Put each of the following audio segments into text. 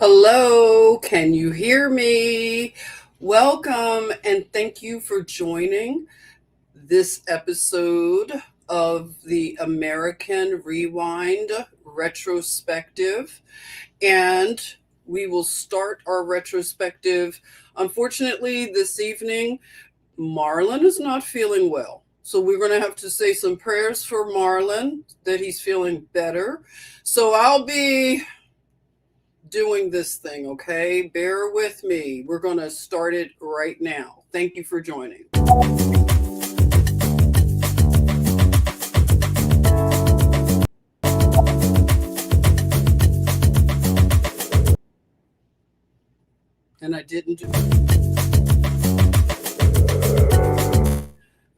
Hello, can you hear me? Welcome and thank you for joining this episode of the American Rewind retrospective. And we will start our retrospective. Unfortunately, this evening, Marlon is not feeling well. So we're going to have to say some prayers for Marlon that he's feeling better. So I'll be doing this thing, okay? Bear with me. We're going to start it right now. Thank you for joining. And I didn't do.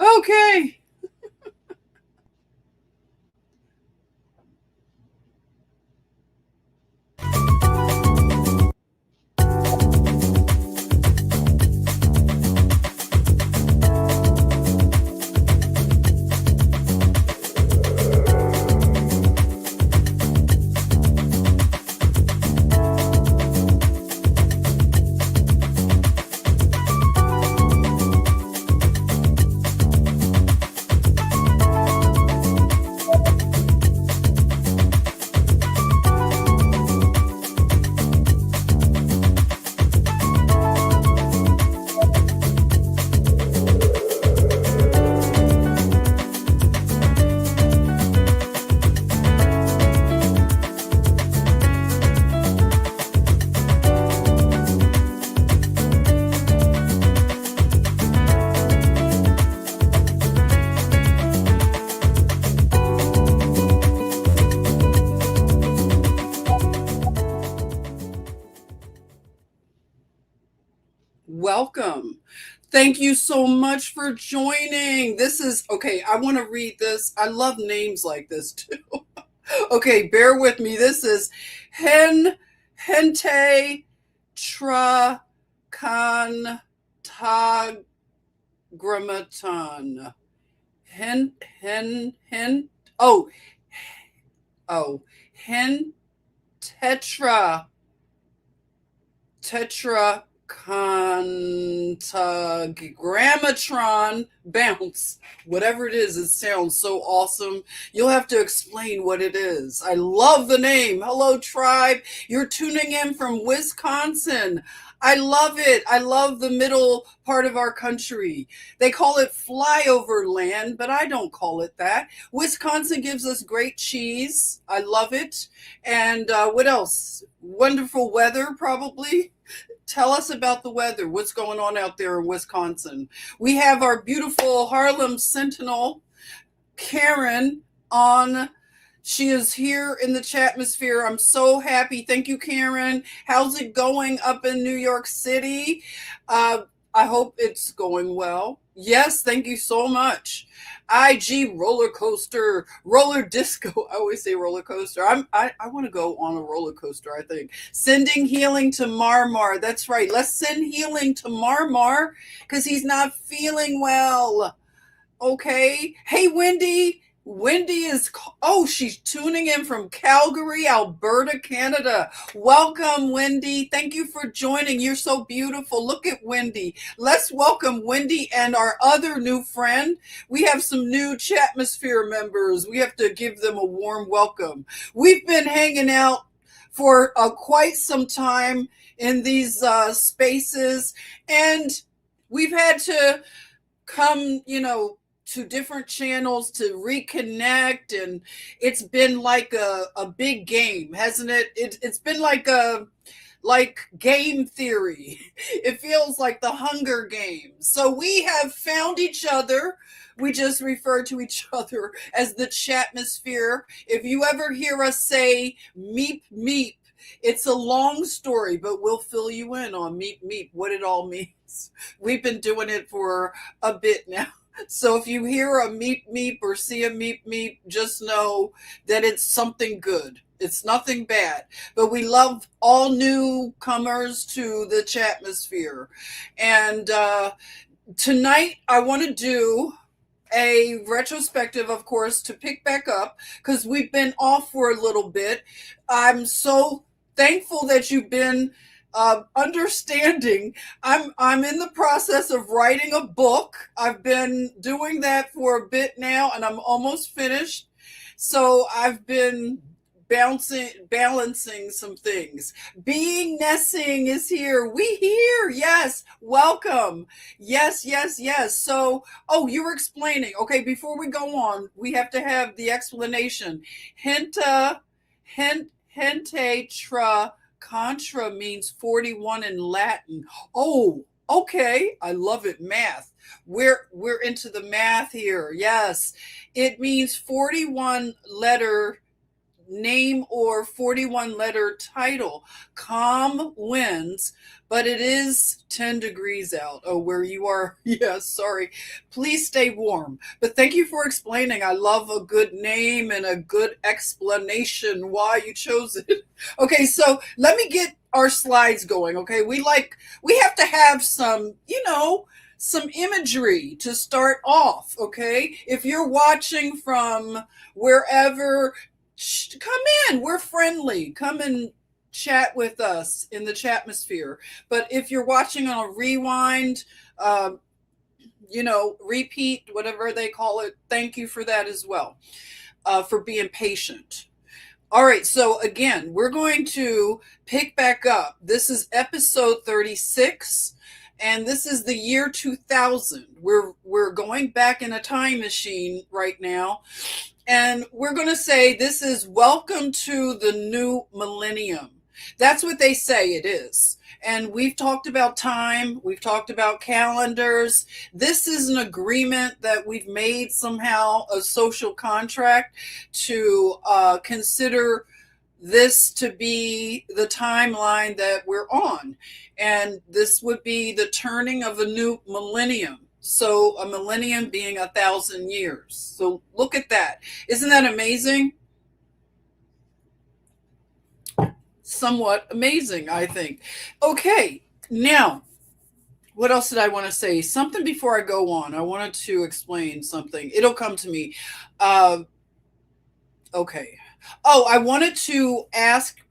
Okay. Welcome. Thank you so much for joining. This is okay. I want to read this. I love names like this too. Okay, bear with me. This is Hente Tra Kan Tagramaton. Hen. Oh, Hen tetragrammatron bounce, whatever it is. It sounds so awesome. You'll have to explain what it is. I love the name. Hello, tribe. You're tuning in from Wisconsin. I love it. I love the middle part of our country. They call it flyover land, but I don't call it that. Wisconsin gives us great cheese. I love it. And what else? Wonderful weather, probably. Tell us about the weather. What's going on out there in Wisconsin? We have our beautiful Harlem Sentinel, Karen, on. She is here in the chatmosphere. I'm so happy. Thank you, Karen. How's it going up in New York City? I hope it's going well. Yes, thank you so much. IG roller coaster, roller disco. I always say roller coaster. I want to go on a roller coaster, I think. Sending healing to Marmar. That's right. Let's send healing to Marmar because he's not feeling well. Okay. Hey, Wendy. Wendy is, oh, she's tuning in from Calgary, Alberta, Canada. Welcome, Wendy. Thank you for joining. You're so beautiful. Look at Wendy. Let's welcome Wendy and our other new friend. We have some new Chatmosphere members. We have to give them a warm welcome. We've been hanging out for quite some time in these spaces, and we've had to come, to different channels to reconnect, and it's been like a big game, hasn't it's been like game theory. It feels like the Hunger Games. So we have found each other. We just refer to each other as the Chatmosphere. If you ever hear us say meep meep, it's a long story, but we'll fill you in on meep meep, what it all means. We've been doing it for a bit now. So if you hear a meep meep or see a meep meep, just know that it's something good. It's nothing bad. But we love all newcomers to the Chatmosphere. And tonight I want to do a retrospective, of course, to pick back up because we've been off for a little bit. I'm so thankful that you've been understanding. I'm in the process of writing a book. I've been doing that for a bit now, and I'm almost finished. So I've been balancing some things. Being Nessing is here. We here. Yes. Welcome. Yes, yes, yes. So, oh, you were explaining. Okay, before we go on, we have to have the explanation. Henta, hente tra contra means 41 in Latin. Oh, okay. I love it. Math. We're into the math here. Yes. It means 41 letter name or 41 letter title. Calm winds, but it is 10 degrees out. Oh, where you are. Yeah, sorry. Please stay warm. But thank you for explaining. I love a good name and a good explanation why you chose it. Okay, so let me get our slides going. Okay, we have to have some, some imagery to start off. Okay, if you're watching from wherever, come in. We're friendly. Come and chat with us in the chatmosphere. But if you're watching on a rewind, uh, repeat, whatever they call it, thank you for that as well, for being patient. All right, so again, we're going to pick back up. This is episode 36, and this is the year 2000. We're going back in a time machine right now, and we're going to say this is welcome to the new millennium. That's what they say it is. And we've talked about time, we've talked about calendars. This is an agreement that we've made somehow, a social contract to consider this to be the timeline that we're on. And this would be the turning of a new millennium. So a millennium being 1,000 years. So look at that. Isn't that amazing? Somewhat amazing, I think. Okay, now, what else did I want to say? Something before I go on. I wanted to explain something. It'll come to me. Uh, okay. Oh, I wanted to ask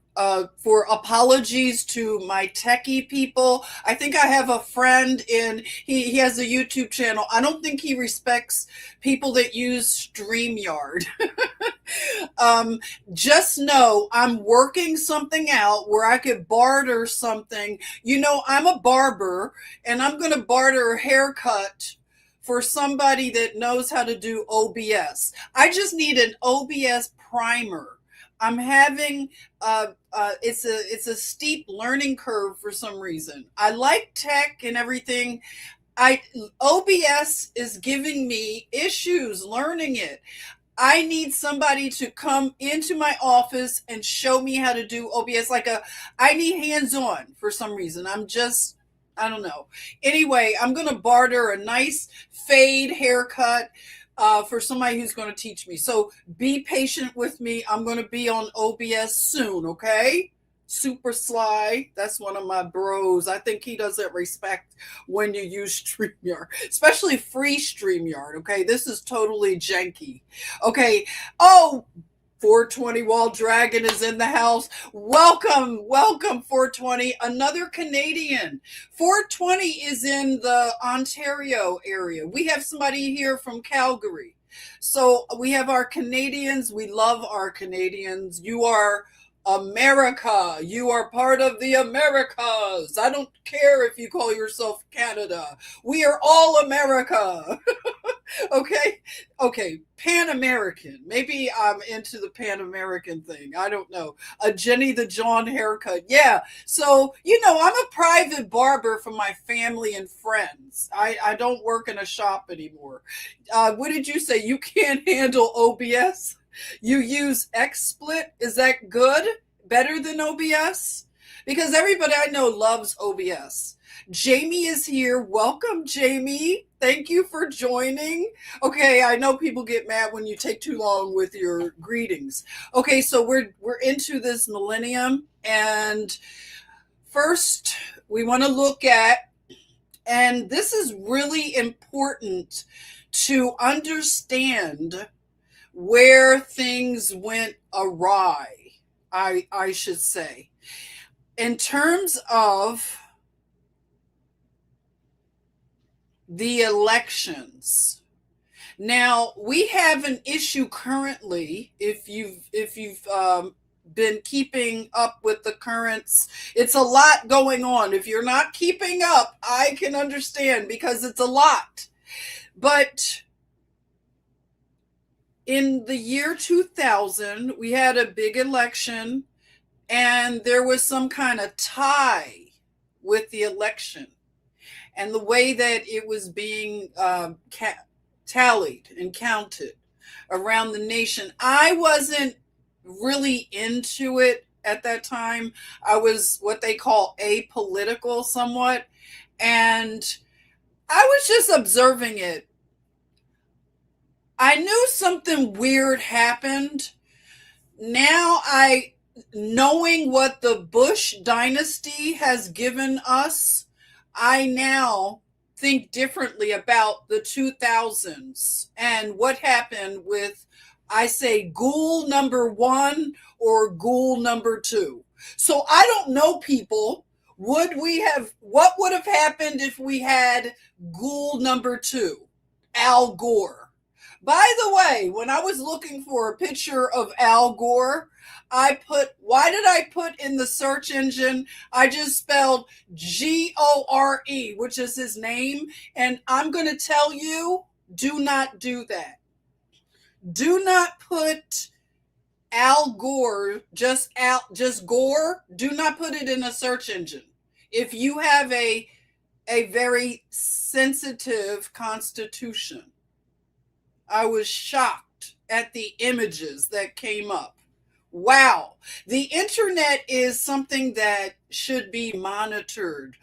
for apologies to my techie people. I think I have a friend he has a YouTube channel. I don't think he respects people that use StreamYard. Just know I'm working something out where I could barter something. I'm a barber, and I'm going to barter a haircut for somebody that knows how to do OBS. I just need an OBS primer. I'm having it's a steep learning curve for some reason. I like tech and everything. OBS is giving me issues learning it. I need somebody to come into my office and show me how to do OBS. I need hands-on for some reason. I don't know. Anyway, I'm going to barter a nice fade haircut for somebody who's going to teach me. So be patient with me. I'm going to be on OBS soon, okay? Super Sly, that's one of my bros. I think he doesn't respect when you use StreamYard, especially free StreamYard, okay? This is totally janky. Okay, oh, 420 Wall Dragon is in the house. Welcome, 420, another Canadian. 420 is in the Ontario area. We have somebody here from Calgary. So we have our Canadians. We love our Canadians. You are America. You are part of the Americas. I don't care if you call yourself Canada. We are all America. Okay, Pan American. Maybe I'm into the Pan American thing. I don't know. A Jenny the John haircut. Yeah. So, I'm a private barber for my family and friends. I don't work in a shop anymore. What did you say? You can't handle OBS? You use XSplit? Is that good? Better than OBS? Because everybody I know loves OBS. Jamie is here. Welcome, Jamie. Thank you for joining. Okay, I know people get mad when you take too long with your greetings. Okay, so we're into this millennium, and first we want to look at, and this is really important to understand where things went awry. I should say. In terms of the elections, now we have an issue currently. If you've been keeping up with the currents, it's a lot going on. If you're not keeping up, I can understand because it's a lot. But in the year 2000, we had a big election, and there was some kind of tie with the election and the way that it was being tallied and counted around the nation. I wasn't really into it at that time. I was what they call apolitical somewhat, and I was just observing it. I knew something weird happened. Now knowing what the Bush dynasty has given us, I now think differently about the 2000s and what happened with, I say, ghoul number one or ghoul number two. So I don't know, people. What would have happened if we had ghoul number two, Al Gore? By the way, when I was looking for a picture of Al Gore, why did I put in the search engine? I just spelled Gore, which is his name. And I'm going to tell you, do not do that. Do not put Al Gore, just Gore. Do not put it in a search engine. If you have a very sensitive constitution. I was shocked at the images that came up. Wow. The internet is something that should be monitored.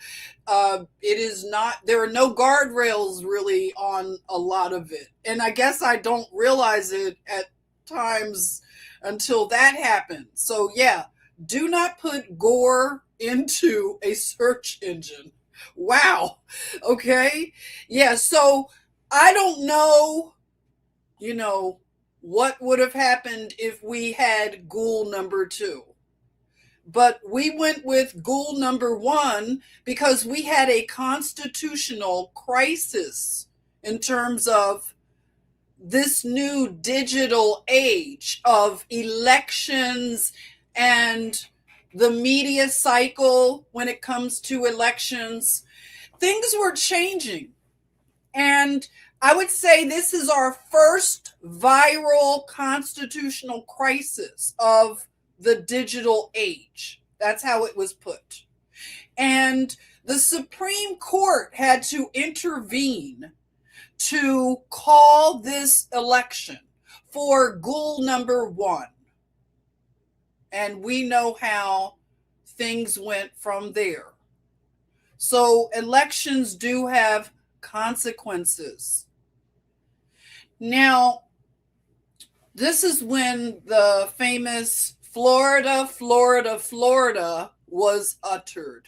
It is not, there are no guardrails really on a lot of it. And I guess I don't realize it at times until that happens. So, yeah, do not put Gore into a search engine. Wow. Okay. Yeah. So I don't know, what would have happened if we had ghoul number two. But we went with ghoul number one because we had a constitutional crisis in terms of this new digital age of elections and the media cycle when it comes to elections. Things were changing. And I would say this is our first viral constitutional crisis of the digital age. That's how it was put. And the Supreme Court had to intervene to call this election for ghoul number one. And we know how things went from there. So elections do have consequences. Now, this is when the famous Florida, Florida, Florida was uttered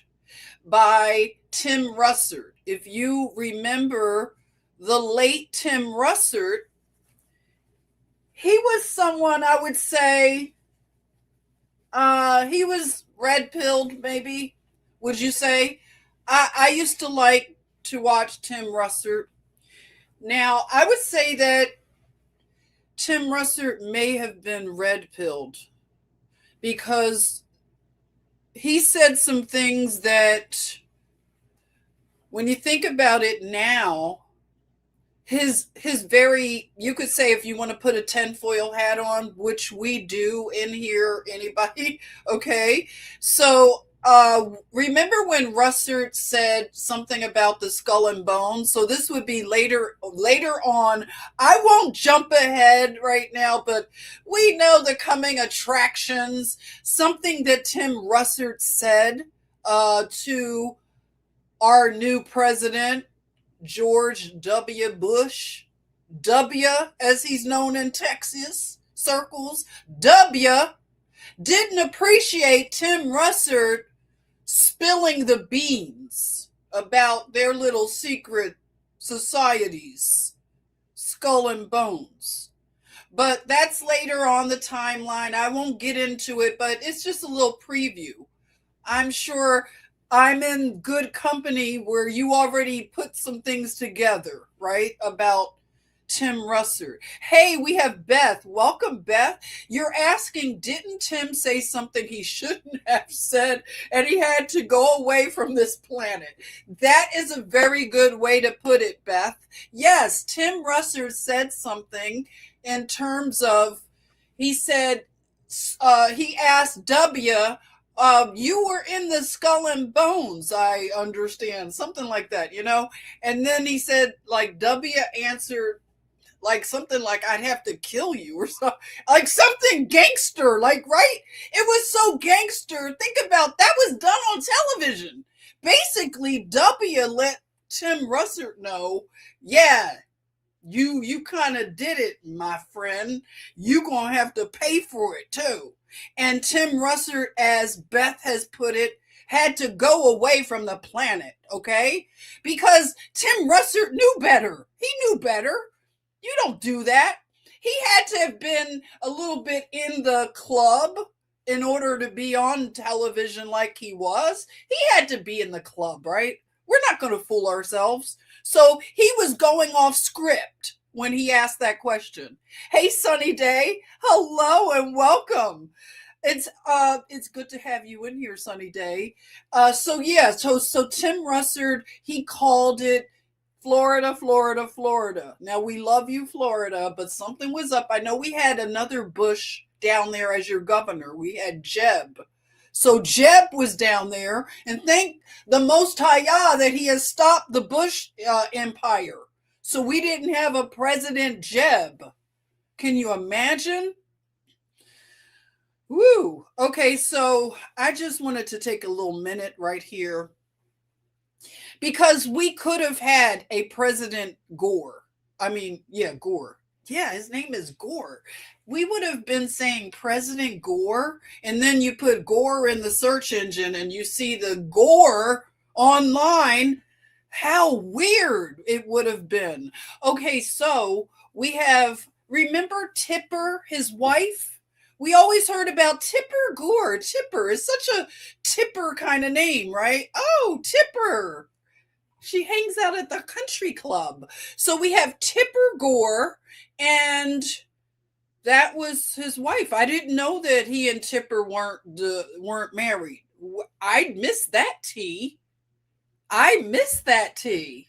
by Tim Russert. If you remember the late Tim Russert, he was someone I would say, he was red-pilled, maybe, would you say? I used to like to watch Tim Russert. Now, I would say that Tim Russert may have been red-pilled because he said some things that, when you think about it now, his very, you could say, if you want to put a tinfoil hat on, which we do in here, anybody, okay? So remember when Russert said something about the skull and bones? So this would be later on. I won't jump ahead right now, but we know the coming attractions. Something that Tim Russert said to our new president, George W. Bush, W, as he's known in Texas circles, W, didn't appreciate Tim Russert spilling the beans about their little secret societies, skull and bones. But that's later on the timeline. I won't get into it, but it's just a little preview. I'm sure I'm in good company where you already put some things together, right? About Tim Russert. Hey, we have Beth. Welcome, Beth. You're asking, didn't Tim say something he shouldn't have said and he had to go away from this planet? That is a very good way to put it, Beth. Yes, Tim Russert said something in terms of, he said, he asked W, you were in the Skull and Bones, I understand, something like that, you know? And then he said, like, W answered, like something like, I'd have to kill you or something, like something gangster, like, right? It was so gangster. Think about that, was done on television. Basically, W let Tim Russert know, yeah, you kind of did it, my friend. You gonna have to pay for it too. And Tim Russert, as Beth has put it, had to go away from the planet, okay? Because Tim Russert knew better. He knew better. You don't do that. He had to have been a little bit in the club in order to be on television like he was. He had to be in the club, right? We're not going to fool ourselves. So he was going off script when he asked that question. Hey, Sunny Day. Hello and welcome. It's good to have you in here, Sunny Day. So Tim Russert, he called it Florida, Florida, Florida. Now we love you, Florida, but something was up. I know we had another Bush down there as your governor. We had Jeb. So Jeb was down there, and thank the Most High that he has stopped the Bush empire. So we didn't have a President Jeb. Can you imagine? Woo. Okay, so I just wanted to take a little minute right here because we could have had a President Gore. I mean, yeah, Gore. Yeah, his name is Gore. We would have been saying President Gore, and then you put Gore in the search engine and you see the Gore online. How weird it would have been. Okay, so we have, remember Tipper, his wife? We always heard about Tipper Gore. Tipper is such a Tipper kind of name, right? Oh, Tipper. She hangs out at the country club. So we have Tipper Gore, and that was his wife. I didn't know that he and Tipper weren't married. I missed that tea. I missed that tea.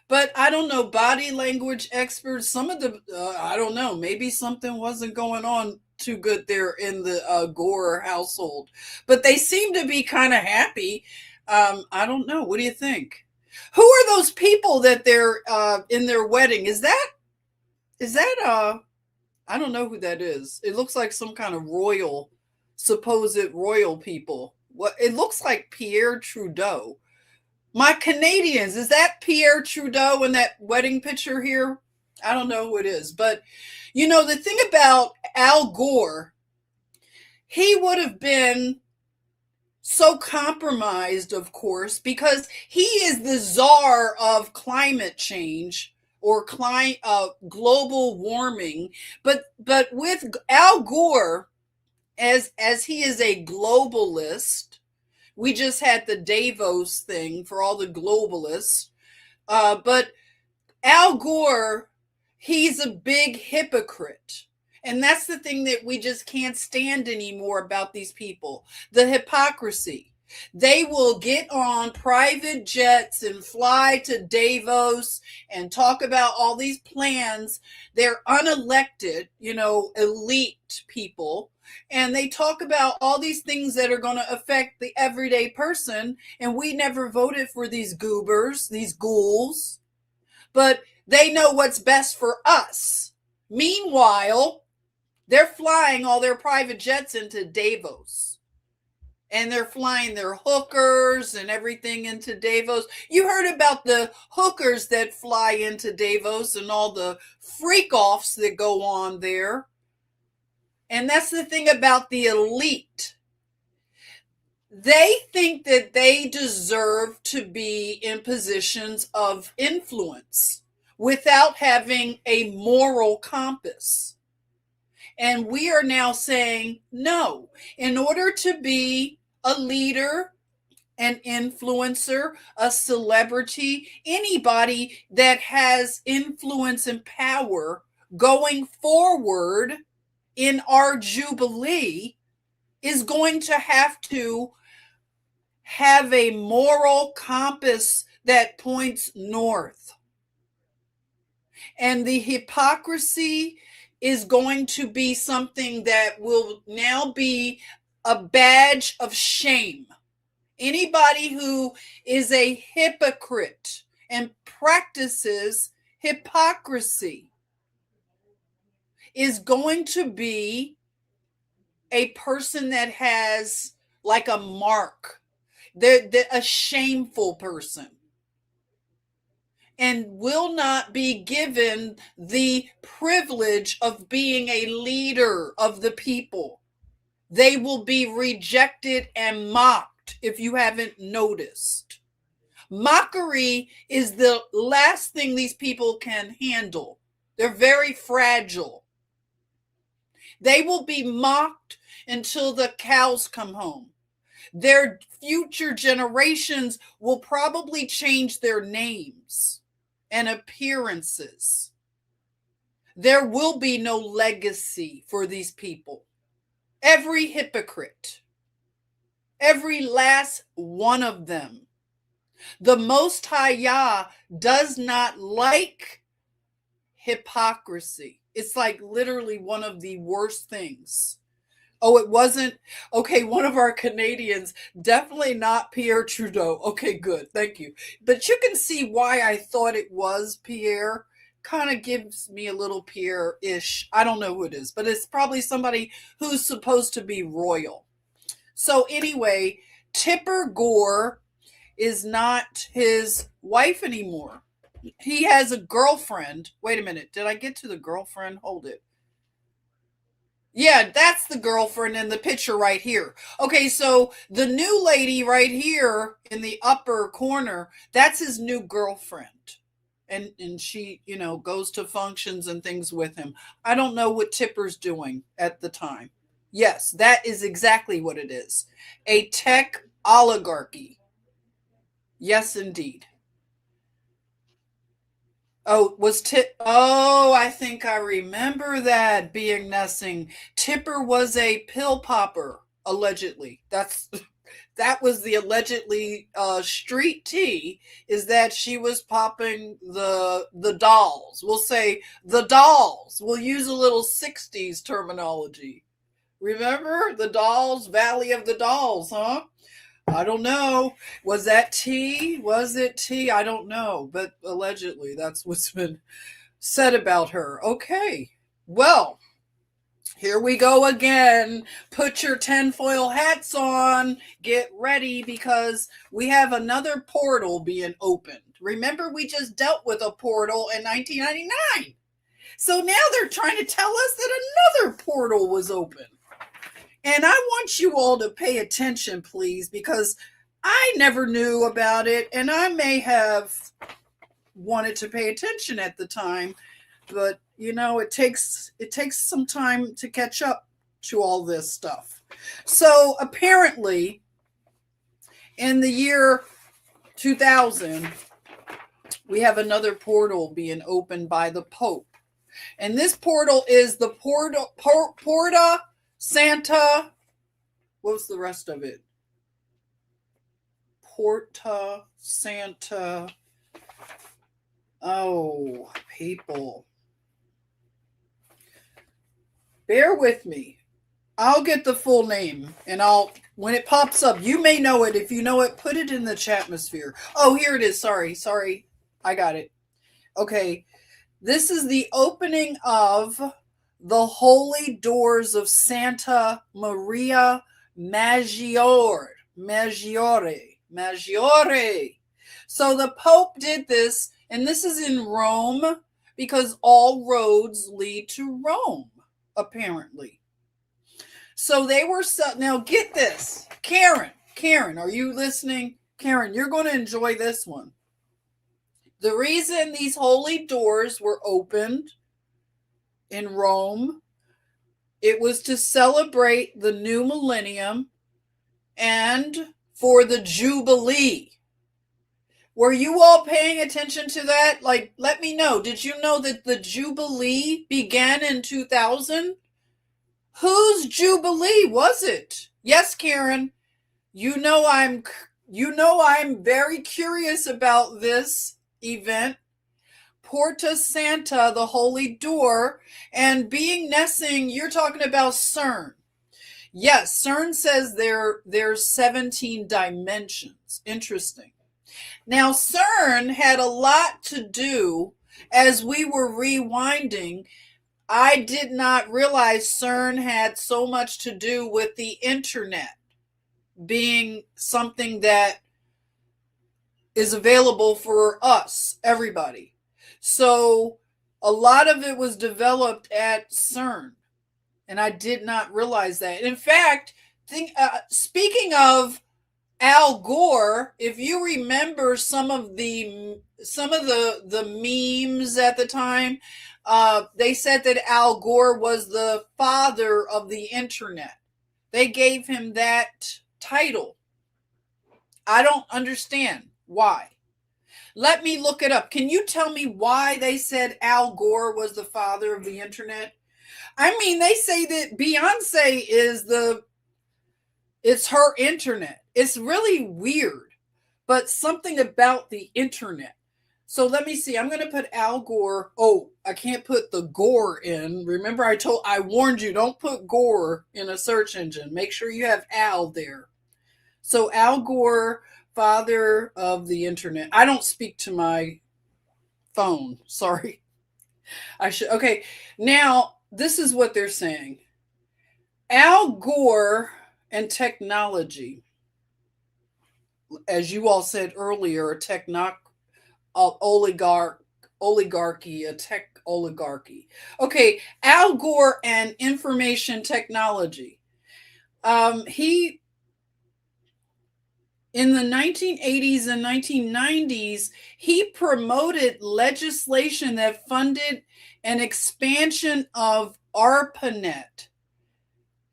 But I don't know, body language experts, some of the, I don't know, maybe something wasn't going on too good there in the Gore household. But they seem to be kind of happy. I don't know. What do you think? Who are those people that they're in their wedding? Is that I don't know who that is. It looks like some kind of royal, supposed royal people. What, it looks like Pierre Trudeau. My Canadians, is that Pierre Trudeau in that wedding picture here? I don't know who it is. But, you know, the thing about Al Gore, he would have been so compromised, of course, because he is the czar of climate change or global warming. But with Al Gore, as he is a globalist, we just had the Davos thing for all the globalists. But Al Gore, he's a big hypocrite. And that's the thing that we just can't stand anymore about these people. The hypocrisy. They will get on private jets and fly to Davos and talk about all these plans. They're unelected, elite people. And they talk about all these things that are going to affect the everyday person. And we never voted for these goobers, these ghouls. But they know what's best for us. Meanwhile, they're flying all their private jets into Davos. And they're flying their hookers and everything into Davos. You heard about the hookers that fly into Davos and all the freak-offs that go on there. And that's the thing about the elite. They think that they deserve to be in positions of influence without having a moral compass. And we are now saying no. In order to be a leader, an influencer, a celebrity, anybody that has influence and power going forward in our Jubilee is going to have a moral compass that points north. And the hypocrisy is going to be something that will now be a badge of shame. Anybody who is a hypocrite and practices hypocrisy is going to be a person that has like a mark. They're a shameful person and will not be given the privilege of being a leader of the people. They will be rejected and mocked if you haven't noticed. Mockery is the last thing these people can handle. They're very fragile. They will be mocked until the cows come home. Their future generations will probably change their names and appearances. There will be no legacy for these people. Every hypocrite, every last one of them. The Most High Yah does not like hypocrisy. It's like literally one of the worst things. Oh, it wasn't? Okay, one of our Canadians, definitely not Pierre Trudeau. Okay, good. Thank you. But you can see why I thought it was Pierre. Kind of gives me a little Pierre-ish. I don't know who it is, but it's probably somebody who's supposed to be royal. So anyway, Tipper Gore is not his wife anymore. He has a girlfriend. Wait a minute. Did I get to the girlfriend? Hold it. Yeah, that's the girlfriend in the picture right here. Okay, so the new lady right here in the upper corner, that's his new girlfriend. And she, goes to functions and things with him. I don't know what Tipper's doing at the time. Yes, that is exactly what it is. A tech oligarchy. Yes, indeed. I think I remember that being Nessing. Tipper was a pill popper, allegedly. That was the allegedly street tea, is that she was popping the dolls. We'll say the dolls. We'll use a little 60s terminology. Remember the dolls, Valley of the Dolls, huh? I don't know. Was that tea? Was it tea? I don't know. But allegedly, that's what's been said about her. Okay. Well, here we go again. Put your tinfoil hats on. Get ready because we have another portal being opened. Remember, we just dealt with a portal in 1999. So now they're trying to tell us that another portal was open. And I want you all to pay attention, please, because I never knew about it, and I may have wanted to pay attention at the time, but it takes some time to catch up to all this stuff. So apparently, in the year 2000, we have another portal being opened by the Pope, and this portal is the Porta Santa. What's the rest of it? Porta Santa. Oh, people. Bear with me. I'll get the full name and when it pops up, you may know it. If you know it, put it in the chatmosphere. Oh, here it is. Sorry. I got it. Okay. This is the opening of the Holy Doors of Santa Maria Maggiore. So the Pope did this, and this is in Rome because all roads lead to Rome, apparently. So they were now get this. Karen, are you listening? Karen, you're going to enjoy this one. The reason these holy doors were opened in Rome It was to celebrate the new millennium and for the Jubilee. Were you all paying attention to that? Like, let me know. Did you know that the Jubilee began in 2000? Whose Jubilee was it? Yes, Karen. You know I'm very curious about this event. Porta Santa, the Holy Door, and being Nessing, you're talking about CERN. Yes, CERN says there's 17 dimensions. Interesting. Now, CERN had a lot to do as we were rewinding. I did not realize CERN had so much to do with the internet being something that is available for us, everybody. So a lot of it was developed at CERN, and I did not realize that. In fact, speaking of Al Gore, if you remember some of the memes at the time, they said that Al Gore was the father of the internet. They gave him that title. I don't understand why. Let me look it up. Can you tell me why they said Al Gore was the father of the internet? I mean, they say that Beyonce it's her internet. It's really weird, but something about the internet. So let me see. I'm going to put Al Gore. Oh, I can't put the Gore in. Remember I warned you, don't put Gore in a search engine. Make sure you have Al there. So Al Gore, father of the internet. I don't speak to my phone. Sorry. I should. Okay. Now, this is what they're saying. Al Gore and technology, as you all said earlier, a oligarchy, a tech oligarchy. Okay, Al Gore and information technology. He in the 1980s and 1990s, he promoted legislation that funded an expansion of ARPANET,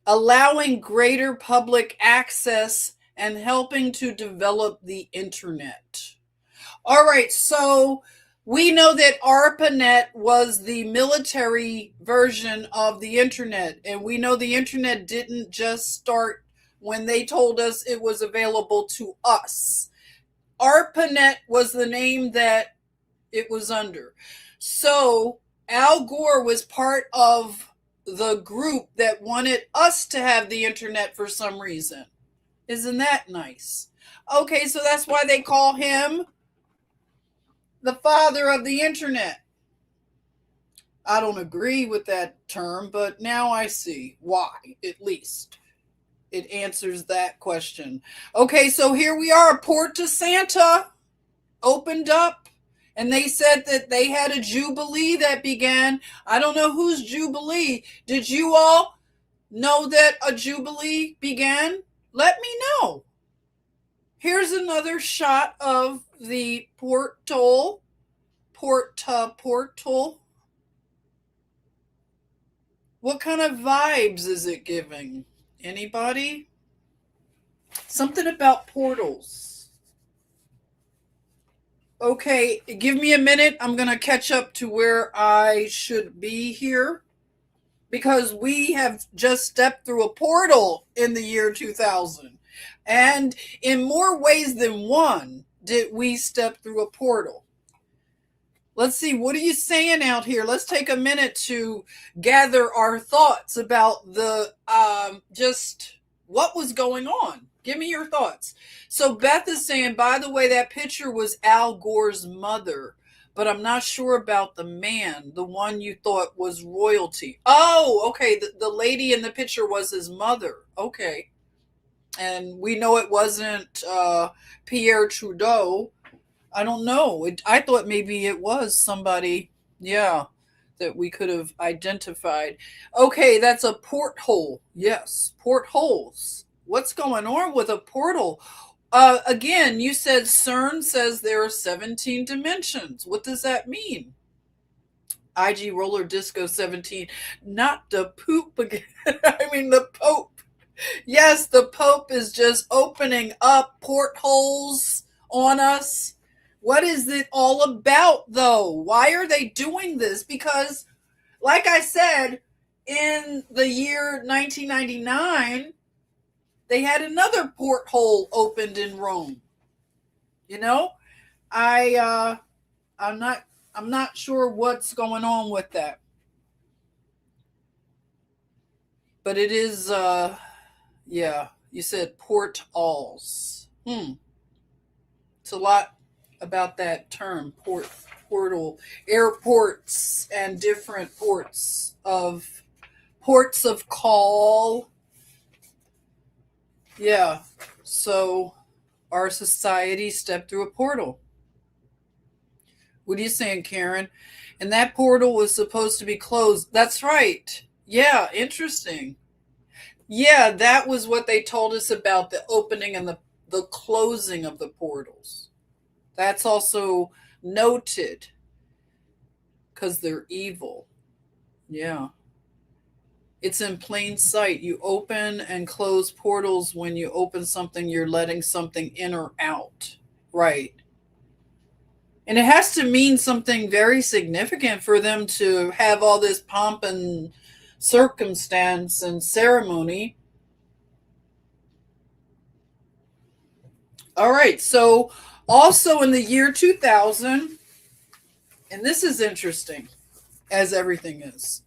allowing greater public access and helping to develop the internet. All right, so we know that ARPANET was the military version of the internet, and we know the internet didn't just start when they told us it was available to us. ARPANET was the name that it was under. So Al Gore was part of the group that wanted us to have the internet for some reason. Isn't that nice? Okay, so that's why they call him the father of the internet. I don't agree with that term, but now I see why, at least. It answers that question. Okay, so here we are. Porta Santa opened up, and they said that they had a jubilee that began. I don't know whose jubilee. Did you all know that a jubilee began? Let me know. Here's another shot of the portal. What kind of vibes is it giving? Anybody? Something about portals. Okay, give me a minute. I'm going to catch up to where I should be here, because we have just stepped through a portal in the year 2000. And in more ways than one did we step through a portal. Let's see, what are you saying out here? Let's take a minute to gather our thoughts about the just what was going on. Give me your thoughts. So Beth is saying, by the way, that picture was Al Gore's mother, but I'm not sure about the man, the one you thought was royalty. Oh, okay. The lady in the picture was his mother. Okay. And we know it wasn't Pierre Trudeau. I don't know. I thought maybe it was somebody, yeah, that we could have identified. Okay, that's a porthole. Yes, portholes. What's going on with a portal? Again, you said CERN says there are 17 dimensions. What does that mean? IG Roller Disco 17. Not the poop again. I mean, the Pope. Yes, the Pope is just opening up portholes on us. What is it all about, though? Why are they doing this? Because, like I said, in the year 1999, they had another porthole opened in Rome. You know, I I'm not sure what's going on with that, but it is yeah. You said portals. It's a lot about that term, portal, airports, and different ports of call. Yeah. So our society stepped through a portal. What are you saying, Karen? And that portal was supposed to be closed. That's right. Yeah, interesting. Yeah, that was what they told us about the opening and the closing of the portals. That's also noted because they're evil. Yeah. It's in plain sight. You open and close portals. When you open something, you're letting something in or out. Right. And it has to mean something very significant for them to have all this pomp and circumstance and ceremony. All right. So, also in the year 2000, and this is interesting, as everything is,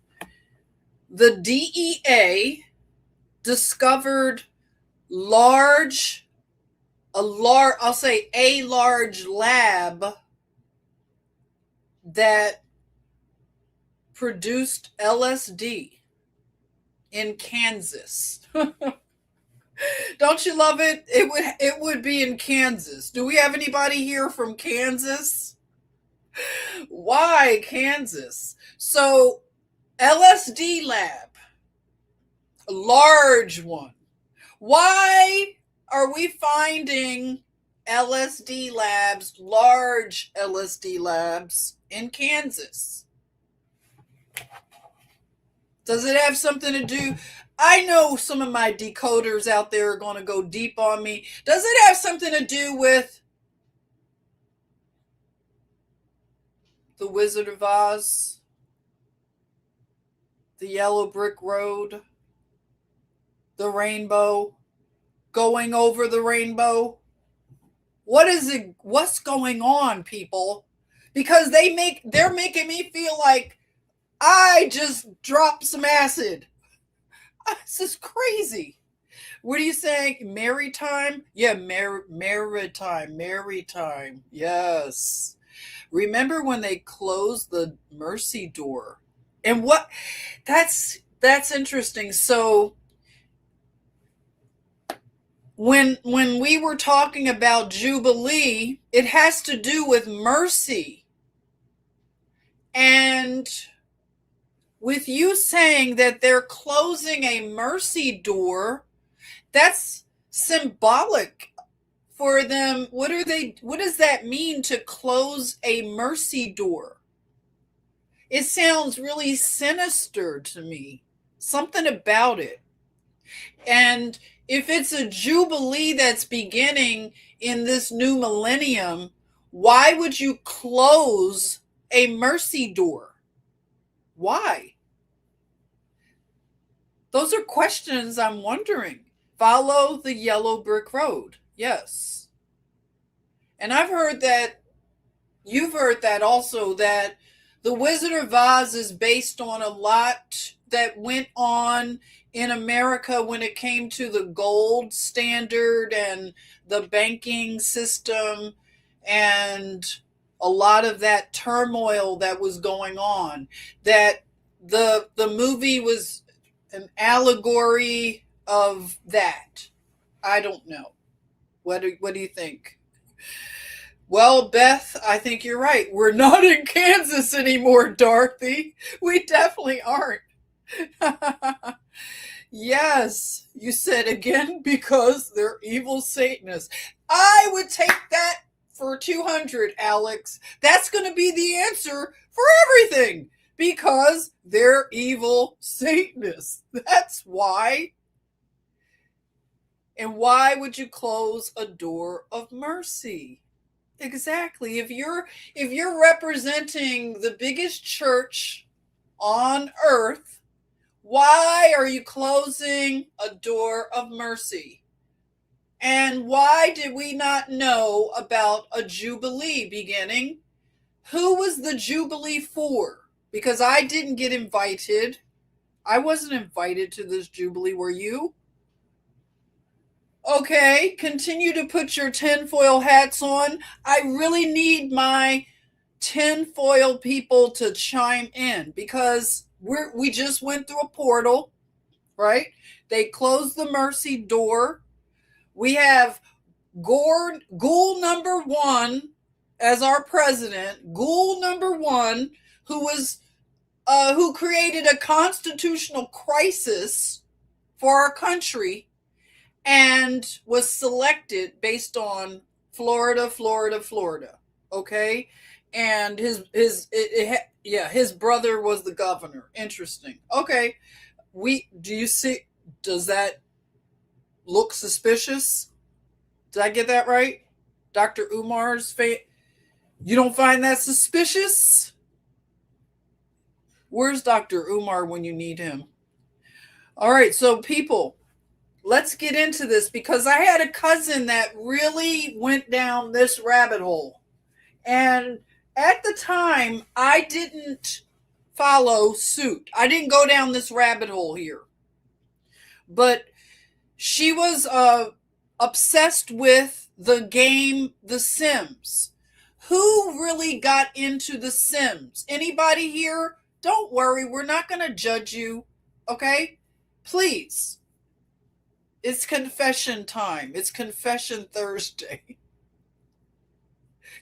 the DEA discovered large, I'll say a large lab that produced LSD in Kansas. Don't you love it? It would be in Kansas. Do we have anybody here from Kansas? Why Kansas? So LSD lab, a large one. Why are we finding LSD labs, large LSD labs in Kansas? Does it have something to do? I know some of my decoders out there are going to go deep on me. Does it have something to do with the Wizard of Oz, the yellow brick road, the rainbow, going over the rainbow? What is it? What's going on, people? Because they're making me feel like I just dropped some acid. This is crazy. What are you saying? Maritime? Yeah, maritime. Yes. Remember when they closed the Mercy door? And what? That's interesting. So when we were talking about Jubilee, it has to do with mercy. And with you saying that they're closing a mercy door, that's symbolic for them. What does that mean to close a mercy door? It sounds really sinister to me. Something about it. And if it's a jubilee that's beginning in this new millennium, why would you close a mercy door? Why? Those are questions I'm wondering. Follow the yellow brick road. Yes. And you've heard that also, that the Wizard of Oz is based on a lot that went on in America when it came to the gold standard and the banking system and a lot of that turmoil that was going on. That the movie was an allegory of that. I don't know. What do you think? Well, Beth, I think you're right. We're not in Kansas anymore, Dorothy. We definitely aren't. Yes, you said again because they're evil Satanists. I would take that for 200, Alex. That's going to be the answer for everything. Because they're evil Satanists. That's why. And why would you close a door of mercy? Exactly. If you're representing the biggest church on earth, why are you closing a door of mercy? And why did we not know about a jubilee beginning? Who was the jubilee for? Because I didn't get invited. I wasn't invited to this jubilee, were you? Okay, continue to put your tinfoil hats on. I really need my tinfoil people to chime in because we just went through a portal, right? They closed the mercy door. We have Ghoul number one as our president. Ghoul number one, who created a constitutional crisis for our country and was selected based on Florida, Florida, Florida. Okay, and his brother was the governor. Interesting. Okay, do you see? Does that look suspicious? Did I get that right? Dr. Umar's You don't find that suspicious? Where's Dr. Umar when you need him? All right, so people, let's get into this because I had a cousin that really went down this rabbit hole. And at the time, I didn't follow suit. I didn't go down this rabbit hole here. But she was obsessed with the game The Sims. Who really got into The Sims? Anybody here? Don't worry, we're not going to judge you, okay? Please. It's confession time. It's confession Thursday.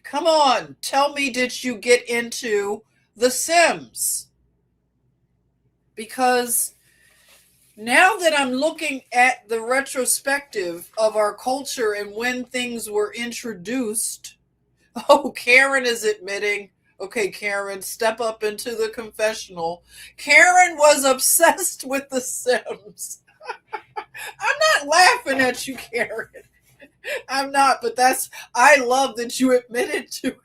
Come on, tell me, did you get into The Sims? Because now that I'm looking at the retrospective of our culture and when things were introduced, oh, Karen is admitting. Okay, Karen, step up into the confessional. Karen was obsessed with The Sims. I'm not laughing at you, Karen. I'm not, but I love that you admitted to it.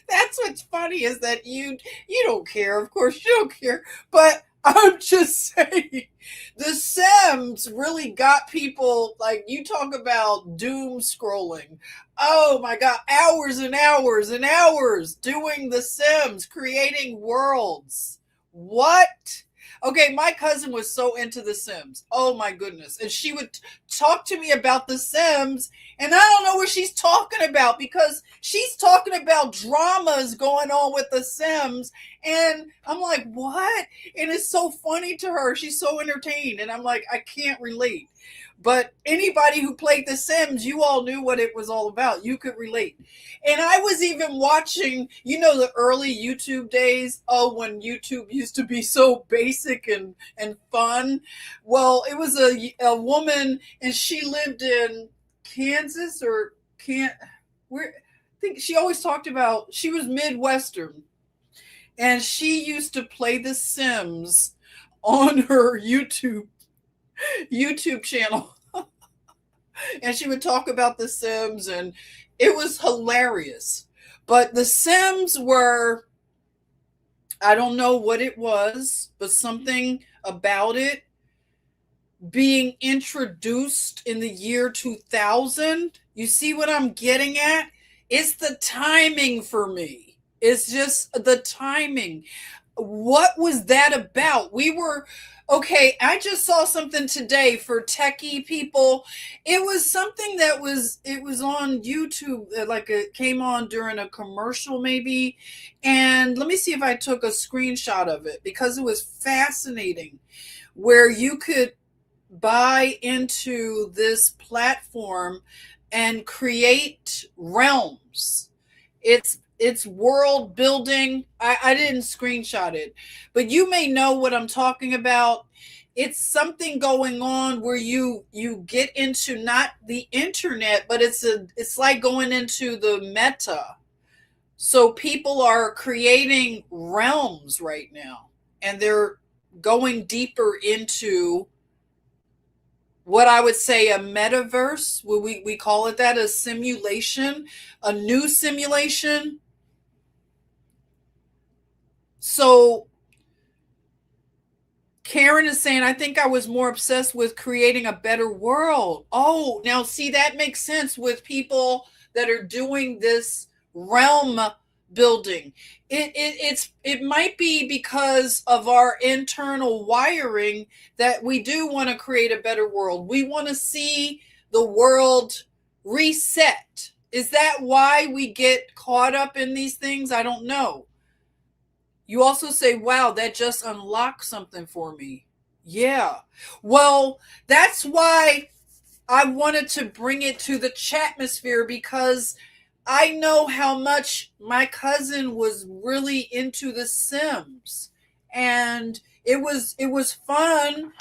That's what's funny is that you don't care. Of course you don't care. But I'm just saying, The Sims really got people, like, you talk about doom scrolling. Oh my God, hours and hours and hours doing The Sims, creating worlds. What? Okay, my cousin was so into The Sims. Oh my goodness. And she would talk to me about The Sims, and I don't know what she's talking about because she's talking about dramas going on with The Sims. And I'm like, what? And it's so funny to her. She's so entertained. And I'm like, I can't relate. But anybody who played The Sims, you all knew what it was all about. You could relate. And I was even watching, the early YouTube days. Oh, when YouTube used to be so basic and fun. Well, it was a woman, and she lived in Kansas or where I think she always talked about, she was Midwestern. And she used to play The Sims on her YouTube channel. And she would talk about The Sims, and it was hilarious. But The Sims were, I don't know what it was, but something about it being introduced in the year 2000. You see what I'm getting at? It's the timing for me. It's just the timing. What was that about? Okay, I just saw something today for techie people. It was something it was on YouTube, like it came on during a commercial maybe. And let me see if I took a screenshot of it because it was fascinating, where you could buy into this platform and create realms. It's world building. I didn't screenshot it, but you may know what I'm talking about. It's something going on where you get into not the internet, but it's like going into the meta. So people are creating realms right now, and they're going deeper into what I would say a metaverse. We call it that, a simulation, a new simulation. So Karen is saying, I think I was more obsessed with creating a better world. Oh, now see, that makes sense with people that are doing this realm building. It might be because of our internal wiring that we do want to create a better world. We want to see the world reset. Is that why we get caught up in these things? I don't know. You also say, wow, that just unlocked something for me. Yeah. Well, that's why I wanted to bring it to the chatmosphere, because I know how much my cousin was really into The Sims. And it was fun.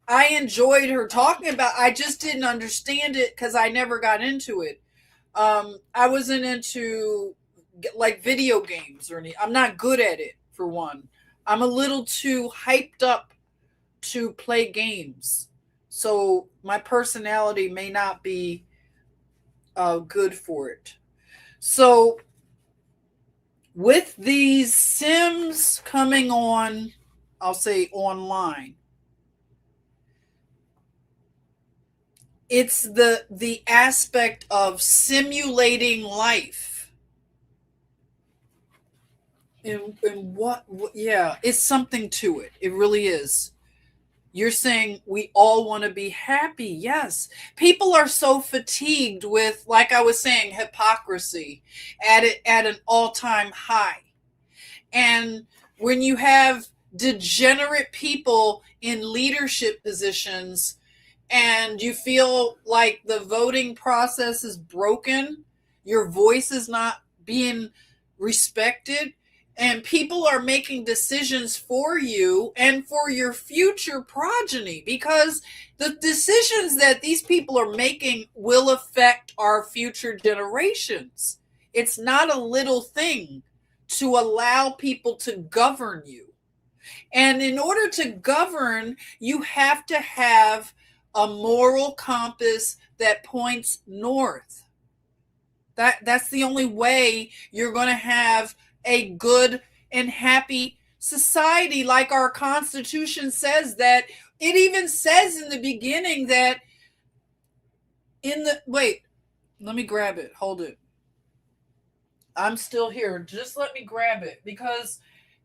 I enjoyed her talking about. I just didn't understand it because I never got into it. I wasn't into like video games or anything. I'm not good at it, for one. I'm a little too hyped up to play games, so my personality may not be good for it. So with these Sims coming on, I'll say online, it's the aspect of simulating life. And what, yeah, it's something to it. It really is. You're saying we all want to be happy. Yes. People are so fatigued with, like I was saying, hypocrisy at an all-time high. And when you have degenerate people in leadership positions and you feel like the voting process is broken, your voice is not being respected, and people are making decisions for you and for your future progeny, because the decisions that these people are making will affect our future generations. It's not a little thing to allow people to govern you. And in order to govern, you have to have a moral compass that points north. That's the only way you're going to have a good and happy society. Like our Constitution says, that it even says in the beginning that in the wait, let me grab it. Hold it. I'm still here. Just let me grab it, because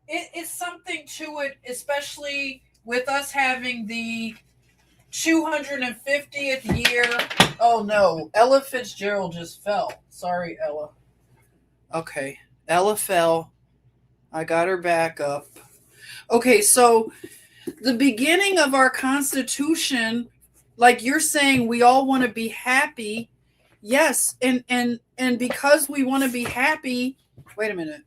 it's something to it, especially with us having the 250th year. Oh no, Ella Fitzgerald just fell. Sorry, Ella. Okay, Ella fell. I got her back up. Okay, so the beginning of our Constitution, like you're saying, we all want to be happy. Yes, and because we want to be happy. Wait a minute.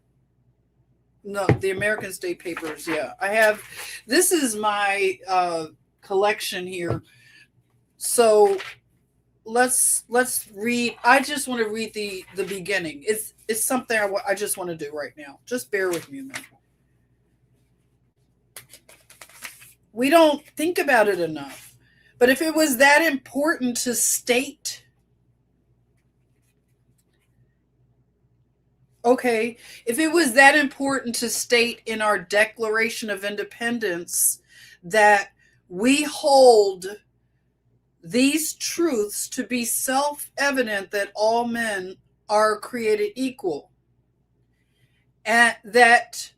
No, the American State Papers. Yeah, I have. This is my collection here. So let's read. I just want to read the beginning. It's something I just want to do right now. Just bear with me a minute. We don't think about it enough. But if it was that important to state, okay, if it was that important to state in our Declaration of Independence that we hold these truths to be self-evident, that all men are created equal, and that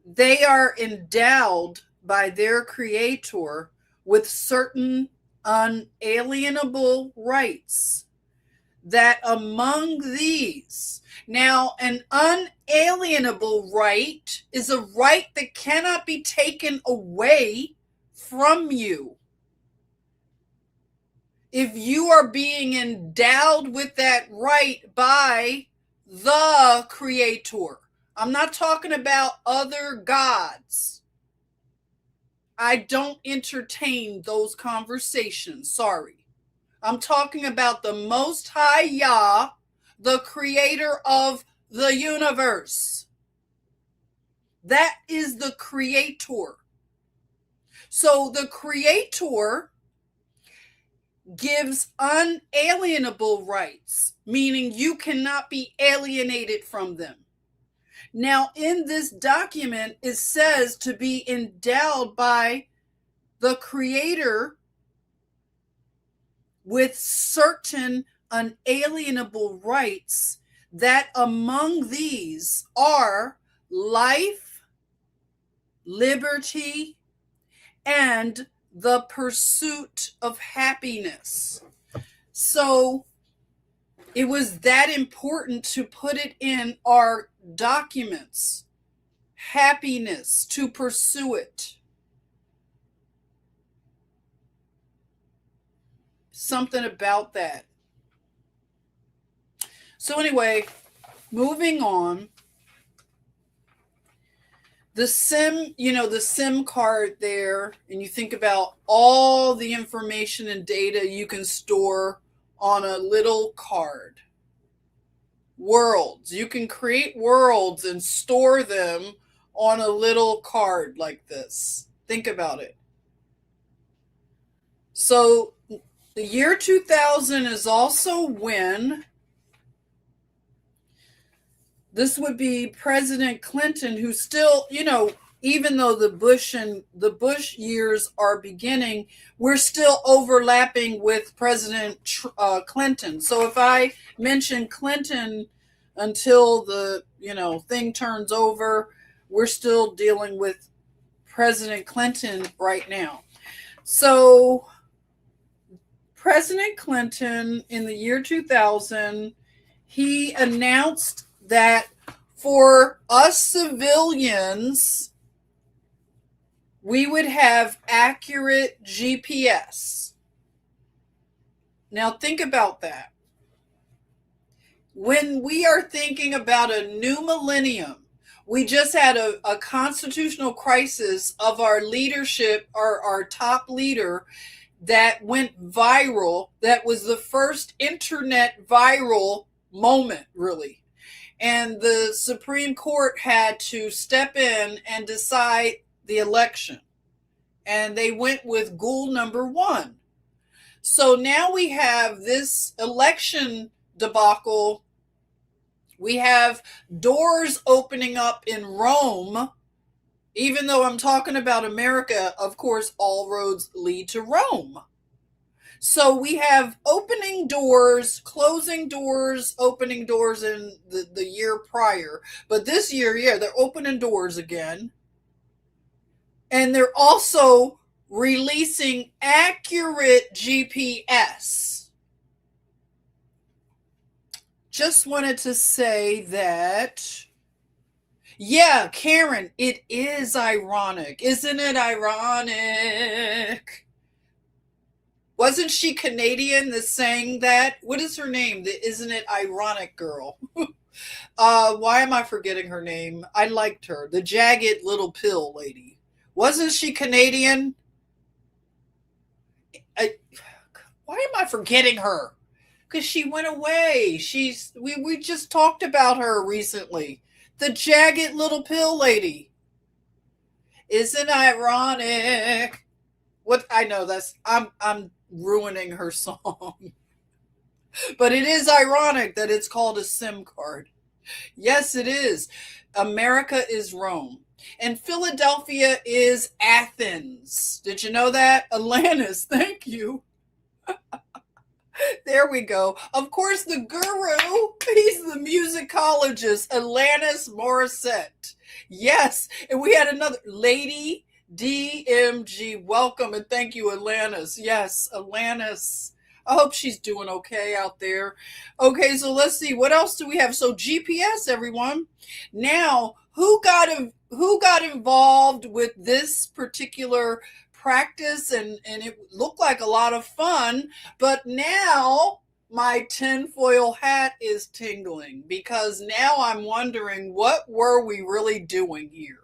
they are endowed by their creator with certain unalienable rights, that among these, now an unalienable right is a right that cannot be taken away from you. If you are being endowed with that right by the creator, I'm not talking about other gods. I don't entertain those conversations. Sorry. I'm talking about the Most High Yah, the creator of the universe. That is the creator. So the creator gives unalienable rights, meaning you cannot be alienated from them. Now, in this document, it says to be endowed by the creator with certain unalienable rights, that among these are life, liberty, and the pursuit of happiness. So it was that important to put it in our documents. Happiness, to pursue it. Something about that. So anyway, moving on. The SIM card there, and you think about all the information and data you can store on a little card. Worlds. You can create worlds and store them on a little card like this. Think about it. So the year 2000 is also when this would be President Clinton, who still, even though the Bush years are beginning, we're still overlapping with President Clinton. So if I mention Clinton until the thing turns over, we're still dealing with President Clinton right now. So President Clinton in the year 2000, he announced that for us civilians, we would have accurate GPS. Now think about that. When we are thinking about a new millennium, we just had a constitutional crisis of our leadership, our top leader, that went viral. That was the first internet viral moment, really. And the Supreme Court had to step in and decide the election. And they went with Gould number 1. So now we have this election debacle. We have doors opening up in Rome. Even though I'm talking about America, of course, all roads lead to Rome. So we have opening doors, closing doors, opening doors in the year prior. But this year, they're opening doors again. And they're also releasing accurate GPS. Just wanted to say that, yeah, Karen, it is ironic. Isn't it ironic? Wasn't she Canadian that sang that? What is her name? The Isn't It Ironic girl. Why am I forgetting her name? I liked her. The Jagged Little Pill lady. Wasn't she Canadian? Why am I forgetting her? Because she went away. We just talked about her recently. The Jagged Little Pill lady. Isn't ironic? What I know I'm ruining her song. But it is ironic that it's called a SIM card. Yes, it is. America is Rome. And Philadelphia is Athens. Did you know that? Atlantis, thank you. There we go. Of course, the guru, he's the musicologist, Alanis Morissette. Yes, and we had another Lady DMG. Welcome and thank you, Alanis. Yes, Alanis. I hope she's doing okay out there. Okay, so let's see. What else do we have? So GPS, everyone. Now, who got involved with this particular practice, and it looked like a lot of fun, but now my tinfoil hat is tingling because now I'm wondering, what were we really doing here?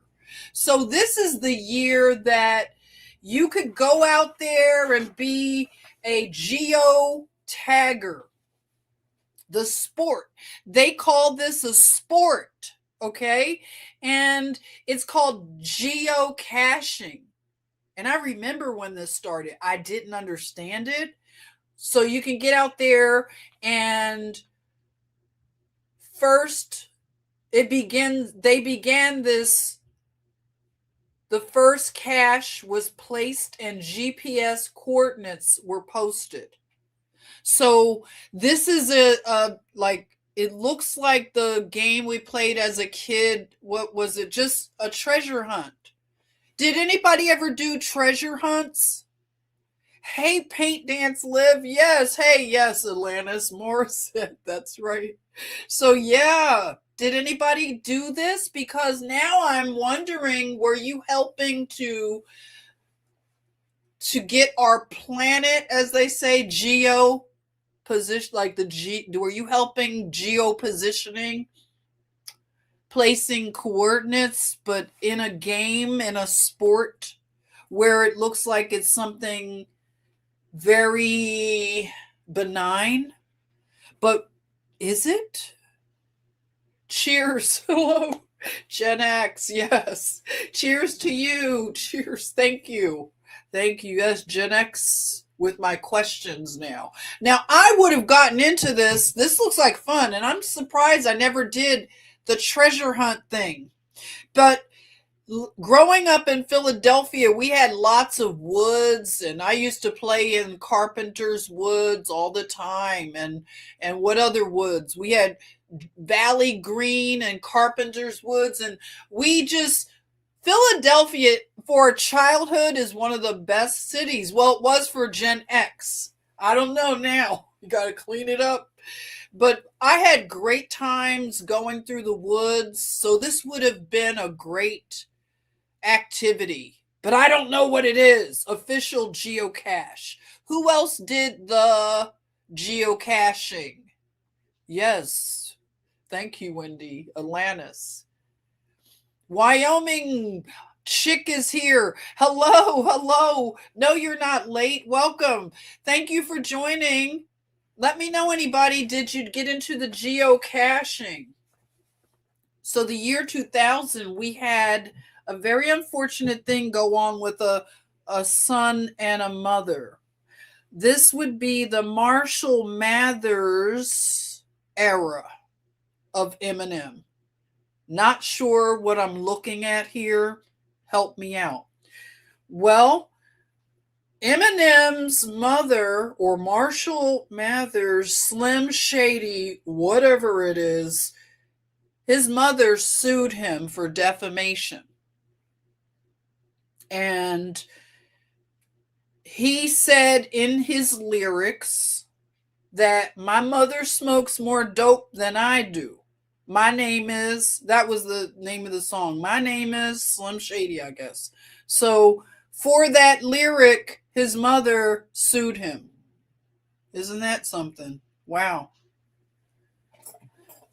So this is the year that you could go out there and be a geo tagger. The sport. They call this a sport, okay? And it's called geocaching. And I remember when this started, I didn't understand it. So you can get out there and first they began this. The first cache was placed and GPS coordinates were posted. So this is a like it looks like the game we played as a kid. What was it? Just a treasure hunt. Did anybody ever do treasure hunts? Hey, Paint Dance Live. Yes. Hey, yes, Atlantis Morissette. That's right. So, yeah. Did anybody do this? Because now I'm wondering, were you helping to get our planet, as they say, geo position, like the G, were you helping geo positioning, placing coordinates, but in a game, in a sport where it looks like it's something very benign, but is it? Cheers. Hello. Gen X, yes. Cheers to you. Cheers. Thank you. Thank you. Yes, Gen X with my questions now. Now, I would have gotten into this. This looks like fun, and I'm surprised I never did the treasure hunt thing. But growing up in Philadelphia, we had lots of woods, and I used to play in Carpenter's Woods all the time. And what other woods? We had Valley Green and Carpenter's Woods, and we just Philadelphia for childhood is one of the best cities. Well, it was for Gen X. I don't know now. You got to clean it up. But I had great times going through the woods, so this would have been a great activity. But I don't know what it is. Official geocache. Who else did the geocaching? Yes. Thank you, Wendy. Atlantis. Wyoming Chick is here. Hello, hello. No, you're not late. Welcome. Thank you for joining. Let me know, anybody, did you get into the geocaching? So the year 2000, we had a very unfortunate thing go on with a son and a mother. This would be the Marshall Mathers era of Eminem. Not sure what I'm looking at here. Help me out. Well, Eminem's mother, or Marshall Mathers, Slim Shady, whatever it is, his mother sued him for defamation. And he said in his lyrics that my mother smokes more dope than I do. My name is, that was the name of the song. My name is Slim Shady, I guess. So for that lyric, his mother sued him. Isn't that something? Wow.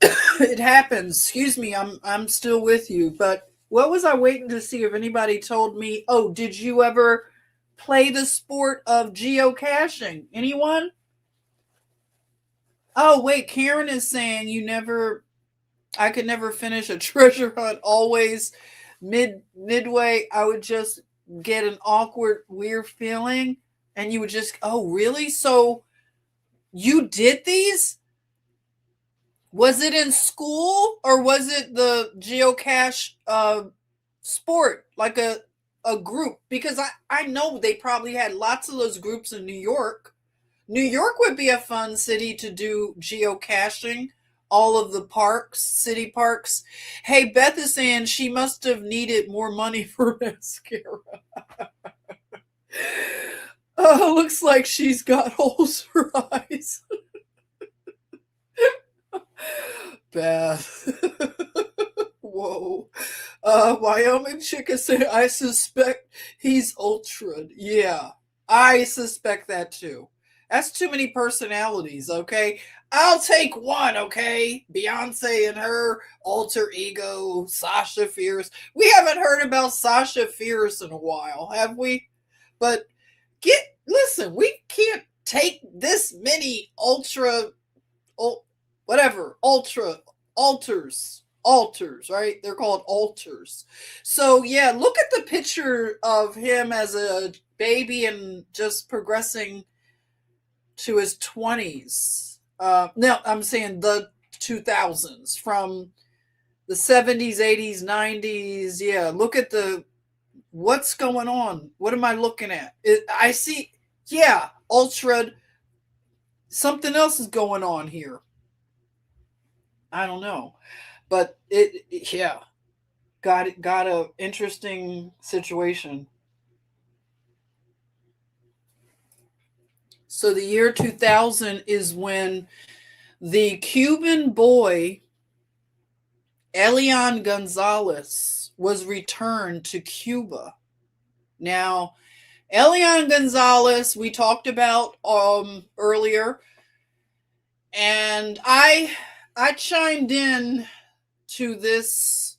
It happens. Excuse me, I'm still with you. But what was I waiting to see if anybody told me? Oh, did you ever play the sport of geocaching? Anyone? Oh, wait, Karen is saying I could never finish a treasure hunt. Always midway, I would just get an awkward, weird feeling, and you would just, oh, really? So you did these? Was it in school or was it the geocache sport, like a group? Because I know they probably had lots of those groups in New York. New York would be a fun city to do geocaching. All of the parks, city parks. Hey, Beth is saying she must have needed more money for mascara. Oh, looks like she's got holes for eyes. Beth. Whoa. Wyoming Chick is saying, I suspect he's ultra. Yeah, I suspect that too. That's too many personalities, okay? I'll take one, okay? Beyonce and her alter ego, Sasha Fierce. We haven't heard about Sasha Fierce in a while, have we? But listen, we can't take this many ultra. whatever, altars, right? They're called altars. So yeah, look at the picture of him as a baby and just progressing to his 20s. No, I'm saying the 2000s, from the 70s, 80s, 90s. Yeah, look at the what's going on. What am I looking at? I see, yeah, ultra. Something else is going on here. I don't know, but yeah, got a interesting situation. So the year 2000 is when the Cuban boy Elian Gonzalez was returned to Cuba. Now, Elian Gonzalez, we talked about earlier, and I chimed in to this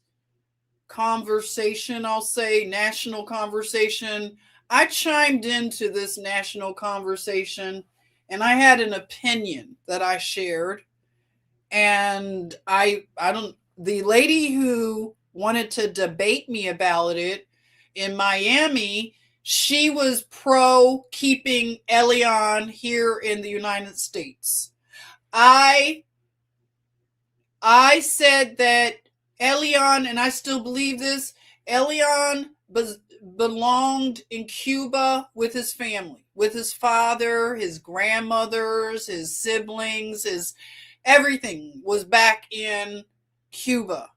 conversation, I'll say national conversation. I chimed into this national conversation and I had an opinion that I shared. And I don't, the lady who wanted to debate me about it in Miami, she was pro keeping Elian here in the United States. I I said that Elian, and I still believe this, Elian belonged in Cuba with his family, with his father, his grandmothers, his siblings, his everything was back in Cuba.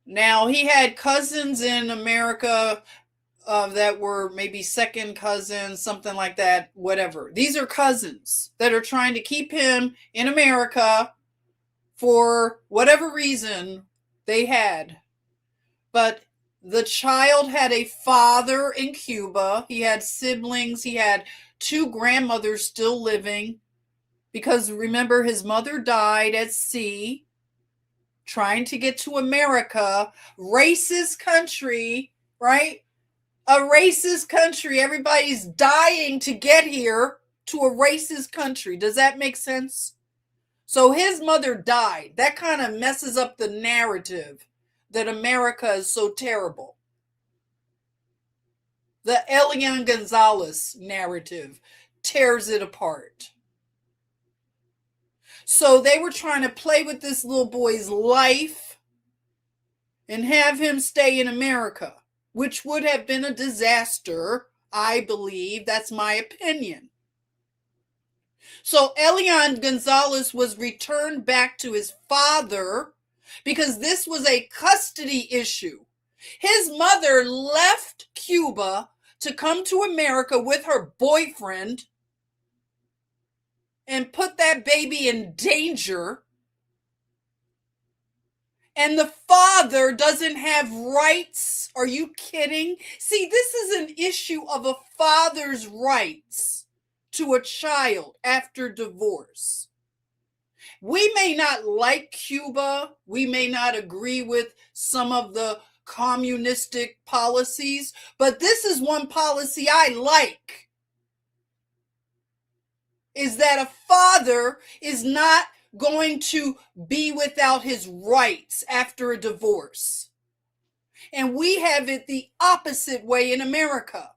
Now, he had cousins in America that were maybe second cousins, something like that, whatever. These are cousins that are trying to keep him in America for whatever reason they had. But the child had a father in Cuba. He had siblings. He had two grandmothers still living. Because remember, his mother died at sea trying to get to America. Racist country, right? A racist country. Everybody's dying to get here to a racist country. Does that make sense? So his mother died. That kind of messes up the narrative that America is so terrible. The Elian Gonzalez narrative tears it apart. So they were trying to play with this little boy's life and have him stay in America, which would have been a disaster, I believe. That's my opinion. So Elian Gonzalez was returned back to his father because this was a custody issue. His mother left Cuba to come to America with her boyfriend and put that baby in danger. And the father doesn't have rights. Are you kidding? See, this is an issue of a father's rights to a child after divorce. We may not like Cuba. We may not agree with some of the communistic policies, but this is one policy I like, is that a father is not going to be without his rights after a divorce. And we have it the opposite way in America.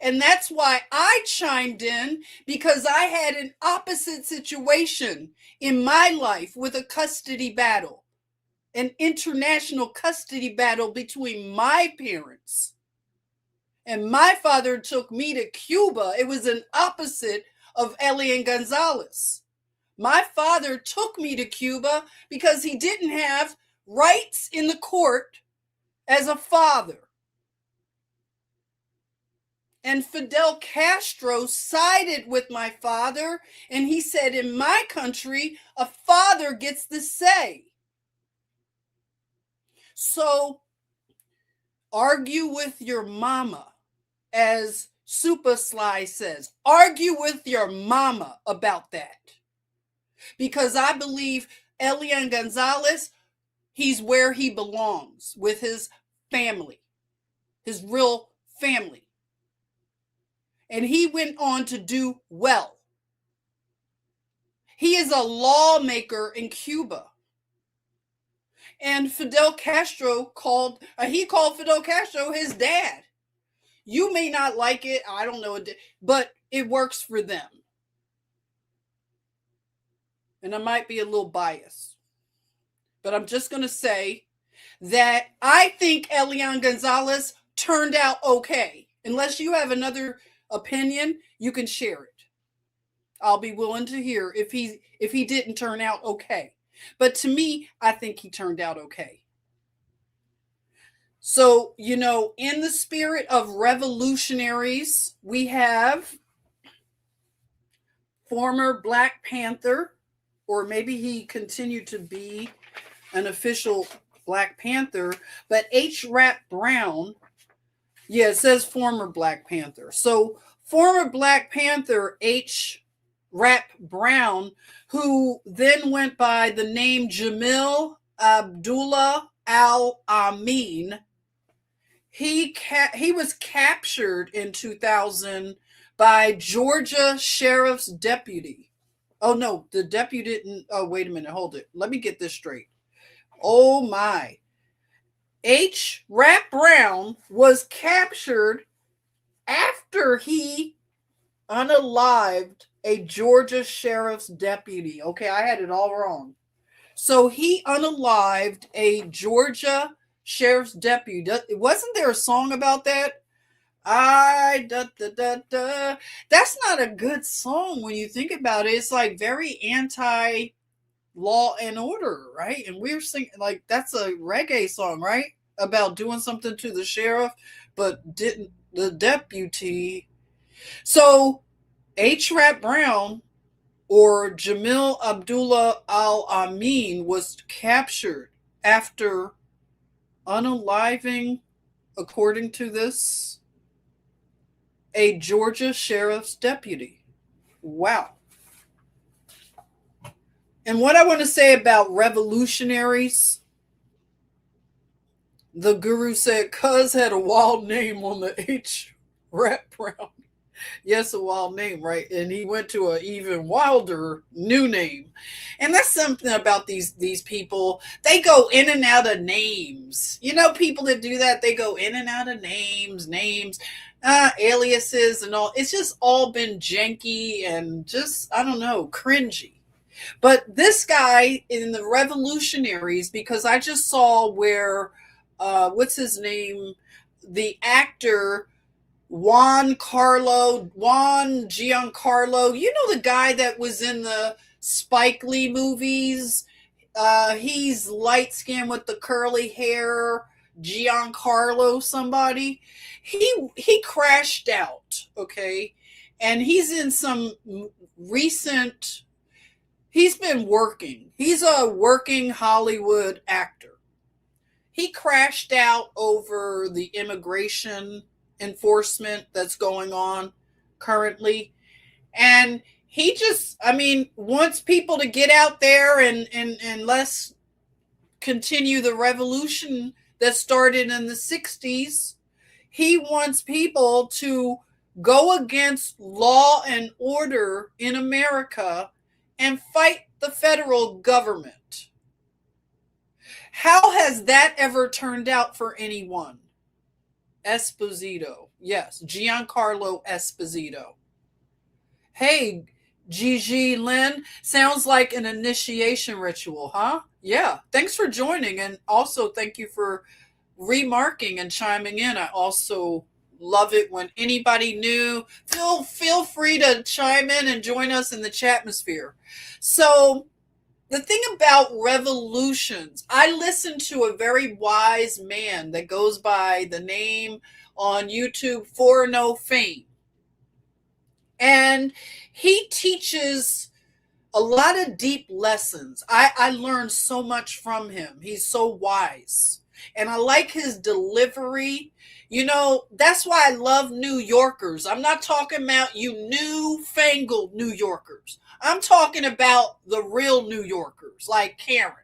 And that's why I chimed in, because I had an opposite situation in my life with a custody battle, an international custody battle between my parents. And my father took me to Cuba. It was an opposite of Elian Gonzalez. My father took me to Cuba because he didn't have rights in the court as a father. And Fidel Castro sided with my father, and he said, in my country, a father gets the say. So argue with your mama, as Super Sly says. Argue with your mama about that. Because I believe Elian Gonzalez, he's where he belongs, with his family, his real family. And he went on to do well. He is a lawmaker in Cuba. And Fidel Castro he called Fidel Castro his dad. You may not like it, I don't know, but it works for them. And I might be a little biased, but I'm just going to say that I think Elian Gonzalez turned out okay. Unless you have another opinion, you can share it. I'll be willing to hear if he didn't turn out okay. But to me, I think he turned out okay. So, in the spirit of revolutionaries, we have former Black Panther, or maybe he continued to be an official Black Panther, but H. Rap Brown, yeah, it says former Black Panther. So, former Black Panther H. Rap Brown, who then went by the name Jamil Abdullah Al Amin, he was captured in 2000 by Georgia Sheriff's deputy. Oh no, the deputy didn't. Oh, wait a minute, hold it. Let me get this straight. Oh my. H. Rap Brown was captured after he unalived a Georgia sheriff's deputy. Okay, I had it all wrong. So he unalived a Georgia sheriff's deputy. Wasn't there a song about that? That's not a good song when you think about it. It's like very anti law and order, right? And we're singing like that's a reggae song, right? About doing something to the sheriff, but didn't the deputy. So H. Rap Brown or Jamil Abdullah Al Amin was captured after unaliving, according to this, a Georgia sheriff's deputy. Wow. And what I want to say about revolutionaries, the guru said, Cuz had a wild name on the H. Rap Brown. Yes, a wild name, right? And he went to an even wilder new name. And that's something about these people. They go in and out of names. People that do that, they go in and out of names, aliases and all. It's just all been janky and just, I don't know, cringy. But this guy in the revolutionaries, because I just saw where, what's his name? The actor Juan Giancarlo, the guy that was in the Spike Lee movies. He's light skinned with the curly hair, Giancarlo somebody. He crashed out, okay? And he's in some recent, he's been working. He's a working Hollywood actor. He crashed out over the immigration enforcement that's going on currently. And he just, wants people to get out there and let's continue the revolution that started in the 60s. He wants people to go against law and order in America and fight the federal government. How has that ever turned out for anyone? Esposito. Yes, Giancarlo Esposito. Hey, Gigi Lynn, sounds like an initiation ritual, huh? Yeah, thanks for joining. And also thank you for remarking and chiming in. I also love it when anybody new, feel free to chime in and join us in the chatmosphere. So the thing about revolutions, I listen to a very wise man that goes by the name on YouTube For No Fame. And he teaches a lot of deep lessons. I learned so much from him. He's so wise. And I like his delivery. That's why I love New Yorkers. I'm not talking about you newfangled New Yorkers. I'm talking about the real New Yorkers, like Karen,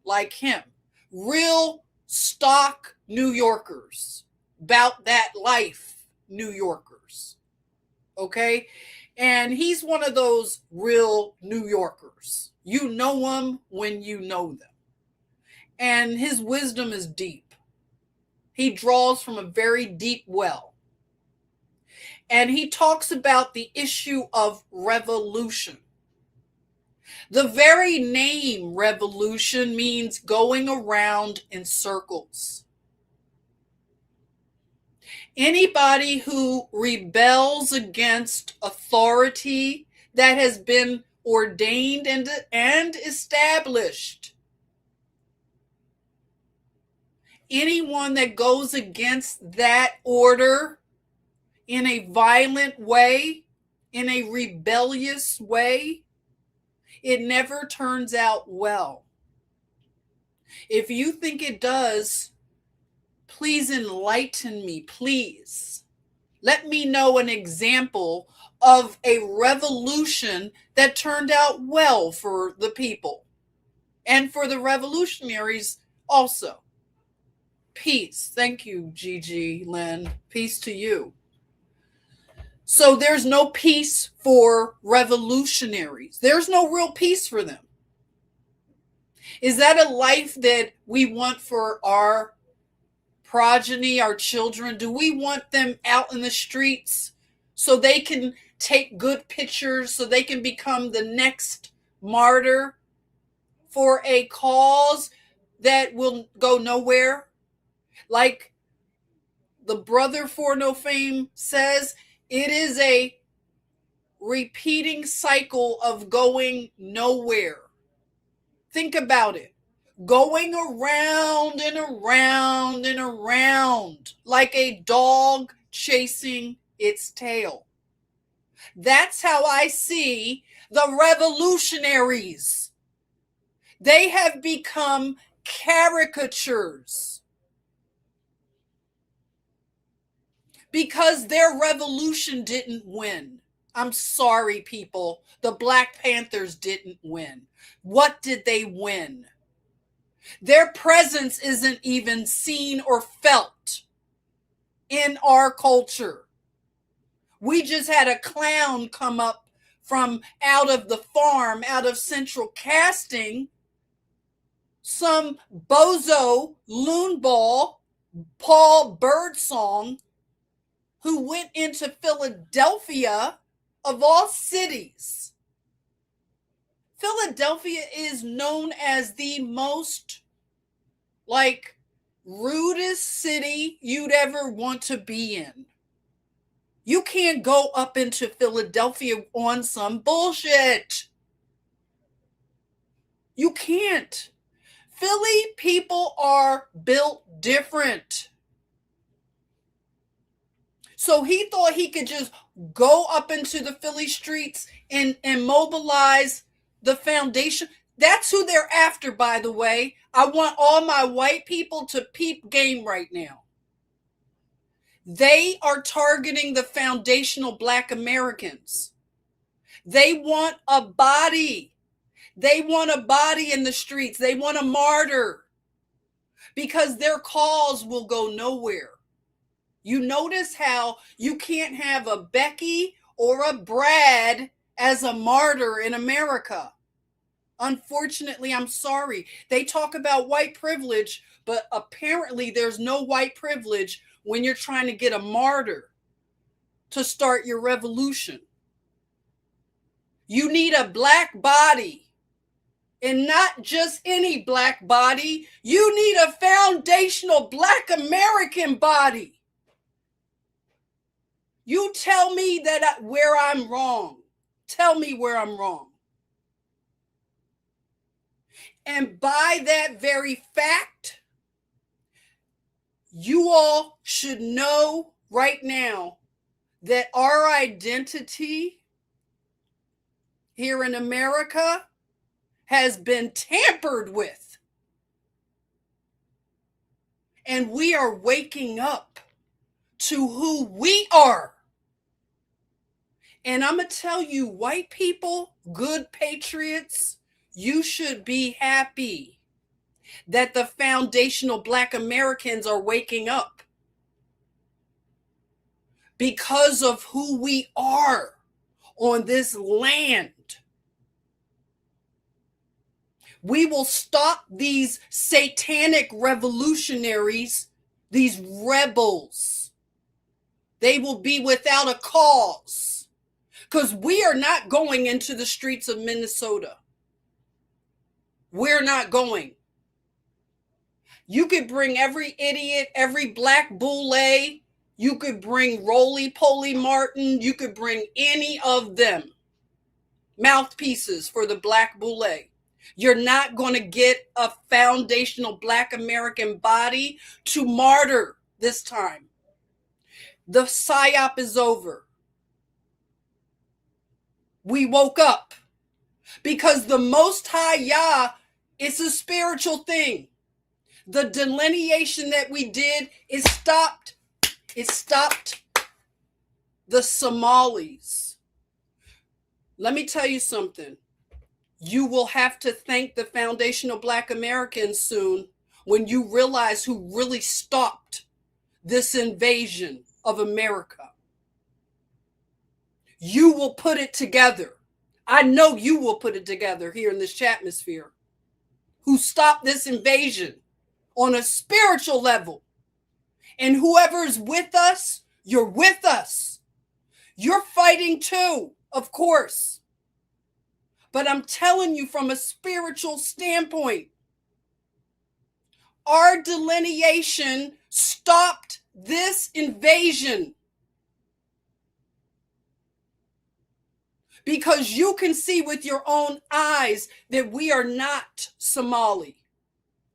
like him. Real stock New Yorkers, about that life New Yorkers. Okay? And he's one of those real New Yorkers. You know him when you know them. And his wisdom is deep. He draws from a very deep well. And he talks about the issue of revolution. The very name revolution means going around in circles. Anybody who rebels against authority that has been ordained and established, anyone that goes against that order in a violent way, in a rebellious way, it never turns out well. If you think it does, please enlighten me, please. Let me know an example of a revolution that turned out well for the people and for the revolutionaries also. Peace. Thank you, Gigi Lynn. Peace to you. So there's no peace for revolutionaries. There's no real peace for them. Is that a life that we want for our progeny, our children? Do we want them out in the streets so they can take good pictures, so they can become the next martyr for a cause that will go nowhere? Like the brother for no fame says, it is a repeating cycle of going nowhere. Think about it. Going around and around and around like a dog chasing its tail. That's how I see the revolutionaries. They have become caricatures because their revolution didn't win. I'm sorry, people. The Black Panthers didn't win. What did they win? Their presence isn't even seen or felt in our culture. We just had a clown come up from out of the farm, out of Central Casting, some bozo loonball, Paul Birdsong, who went into Philadelphia, of all cities. Philadelphia is known as the most rudest city you'd ever want to be in. You can't go up into Philadelphia on some bullshit. You can't. Philly people are built different. So he thought he could just go up into the Philly streets and mobilize the foundation. That's who they're after, by the way. I want all my white people to peep game right now. They are targeting the foundational Black Americans. They want a body. They want a body in the streets. They want a martyr because their cause will go nowhere. You notice how you can't have a Becky or a Brad as a martyr in America. Unfortunately, I'm sorry. They talk about white privilege, but apparently there's no white privilege when you're trying to get a martyr to start your revolution. You need a Black body, and not just any Black body. You need a foundational Black American body. You tell me where I'm wrong. Tell me where I'm wrong. And by that very fact, you all should know right now that our identity here in America has been tampered with. And we are waking up to who we are. And I'm going to tell you, white people, good patriots, you should be happy that the foundational Black Americans are waking up because of who we are. on this land. We will stop these satanic revolutionaries, these rebels. They will be without a cause, because we are not going into the streets of Minnesota. We're not going. You could bring every idiot, every black boule. You could bring Roly-Poly Martin. You could bring any of them. Mouthpieces for the black boule. You're not going to get a foundational black American body to martyr this time. The psyop is over. We woke up because the Most High Yah is a spiritual thing. The delineation that we did is stopped. It stopped the Somalis. Let me tell you something. You will have to thank the foundational black Americans soon when you realize who really stopped this invasion of America. You will put it together. I know you will put it together here in this chatmosphere. Who stopped this invasion on a spiritual level. And whoever's with us, you're with us. You're fighting too, of course. But I'm telling you from a spiritual standpoint, our delineation stopped this invasion. Because you can see with your own eyes that we are not Somali.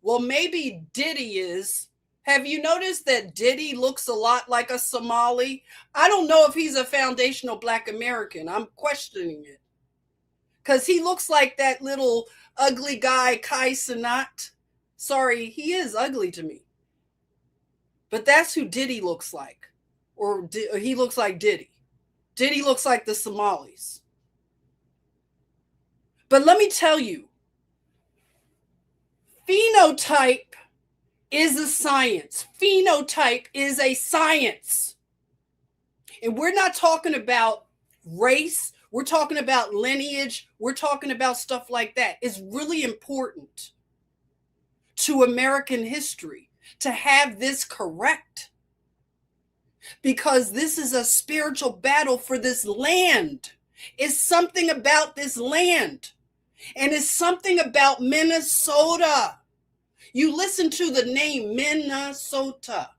Well, maybe Diddy is. Have you noticed that Diddy looks a lot like a Somali? I don't know if he's a foundational black American. I'm questioning it. Because he looks like that little ugly guy, Kai Cenat. Sorry, he is ugly to me. But that's who Diddy looks like. Or he looks like Diddy. Diddy looks like the Somalis. But let me tell you, phenotype is a science. Phenotype is a science. And we're not talking about race. We're talking about lineage. We're talking about stuff like that. It's really important to American history to have this correct. Because this is a spiritual battle for this land. It's something about this land. And it's something about Minnesota. You listen to the name Minnesota,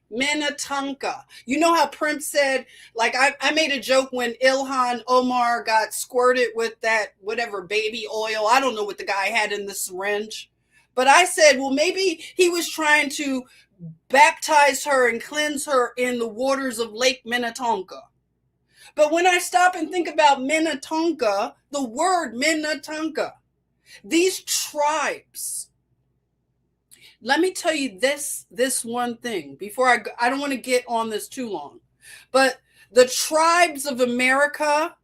Minnetonka. You know how Prince said, like I made a joke when Ilhan Omar got squirted with that whatever baby oil. I don't know what the guy had in the syringe. But I said, well, maybe he was trying to baptize her and cleanse her in the waters of Lake Minnetonka. But when I stop and think about Minnetonka, the word Minnetonka, these tribes, let me tell you this one thing before I don't want to get on this too long, but the tribes of America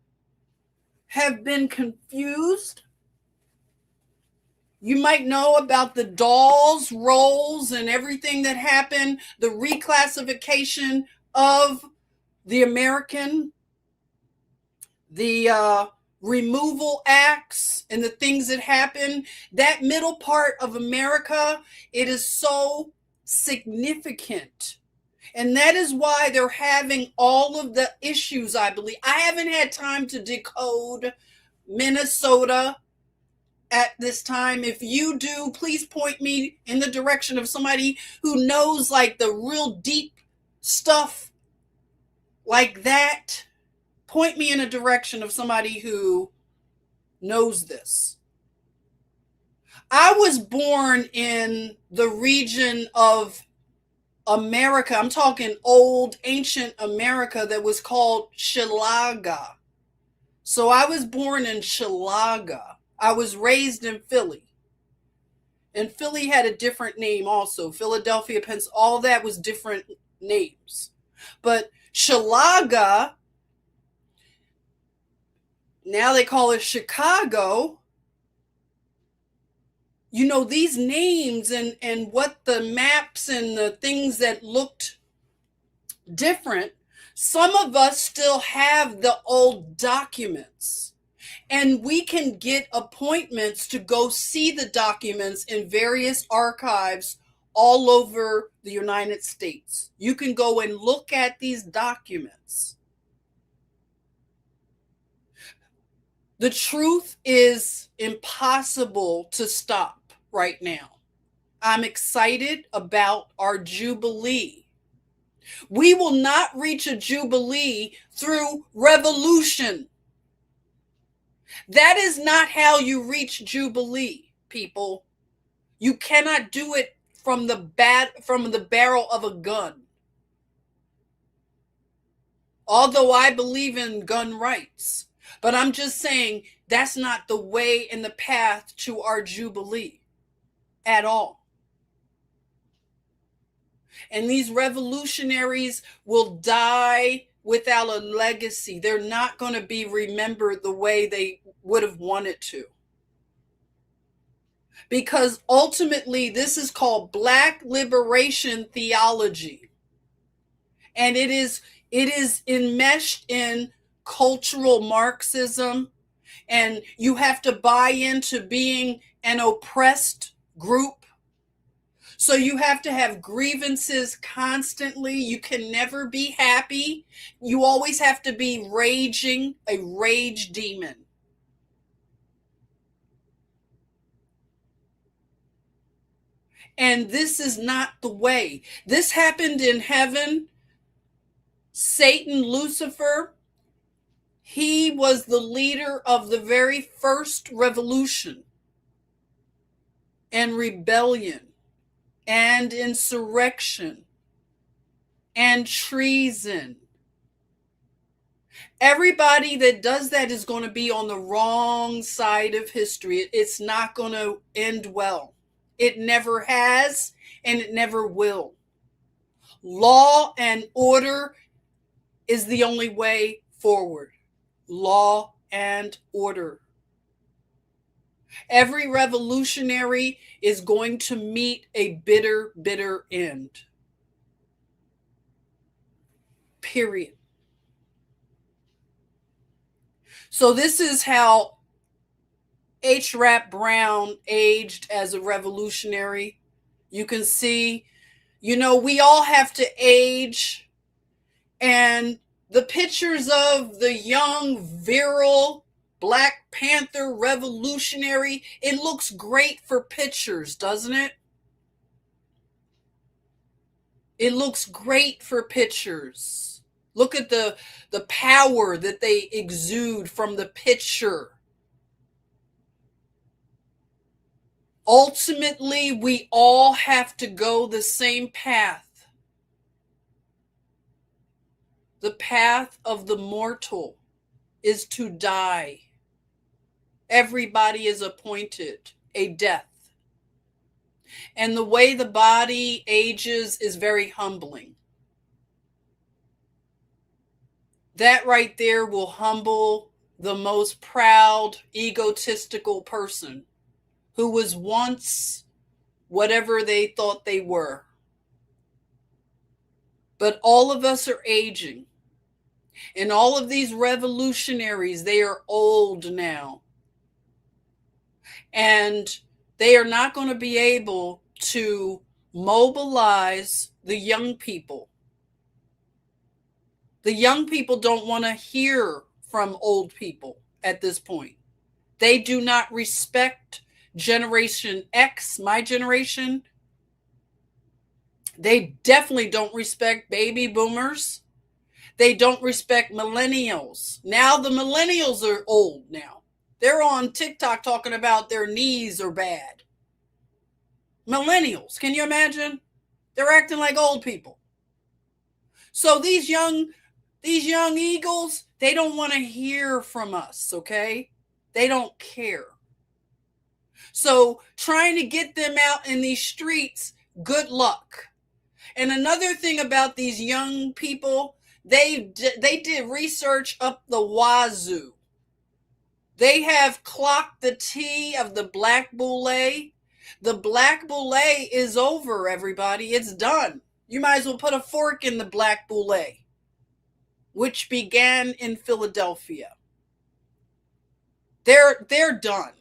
have been confused. You might know about the dolls, rolls, and everything that happened, the reclassification of the American, the removal acts and the things that happen. That middle part of America, it is so significant. And that is why they're having all of the issues, I believe. I haven't had time to decode Minnesota at this time. If you do, please point me in the direction of somebody who knows like the real deep stuff like that. Point me in a direction of somebody who knows this. I was born in the region of America. I'm talking old, ancient America that was called Chilaga. So I was born in Chilaga. I was raised in Philly. And Philly had a different name also. Philadelphia, Pennsylvania, all that was different names. But Chilaga, now they call it Chicago. You know, these names and what the maps and the things that looked different Some of us still have the old documents, and we can get appointments to go see the documents in various archives all over the United States. You can go and look at these documents. The truth is impossible to stop right now. I'm excited about our Jubilee. We will not reach a Jubilee through revolution. That is not how you reach Jubilee, people. You cannot do it from the barrel of a gun. Although I believe in gun rights, but I'm just saying that's not the way and the path to our Jubilee at all. And these revolutionaries will die without a legacy. They're not going to be remembered the way they would have wanted to. Because ultimately, this is called Black liberation theology. And it is enmeshed in cultural Marxism. And you have to buy into being an oppressed group. So you have to have grievances constantly. You can never be happy. You always have to be raging, a rage demon. And this is not the way. This happened in heaven. Satan, Lucifer, he was the leader of the very first revolution and rebellion and insurrection and treason. Everybody that does that is going to be on the wrong side of history. It's not going to end well. It never has, and it never will. Law and order is the only way forward. Law and order. Every revolutionary is going to meet a bitter, bitter end. Period. So this is how H. Rap Brown aged as a revolutionary. You can see, we all have to age. And the pictures of the young, virile Black Panther revolutionary, it looks great for pictures, doesn't it? It looks great for pictures. Look at the power that they exude from the picture. Ultimately, we all have to go the same path. The path of the mortal is to die. Everybody is appointed a death. And the way the body ages is very humbling. That right there will humble the most proud, egotistical person who was once whatever they thought they were. But all of us are aging. And all of these revolutionaries, they are old now. And they are not going to be able to mobilize the young people. The young people don't want to hear from old people at this point. They do not respect Generation X, my generation. They definitely don't respect baby boomers. They don't respect millennials. Now the millennials are old now. They're on TikTok talking about their knees are bad. Millennials, can you imagine? They're acting like old people. So these young eagles, they don't want to hear from us, okay? They don't care. So trying to get them out in these streets, good luck. And another thing about these young people, they did research up the wazoo. They have clocked the T of the Black Boule. The Black Boule is over, everybody. It's done. You might as well put a fork in the Black Boule. which began in Philadelphia. They're done.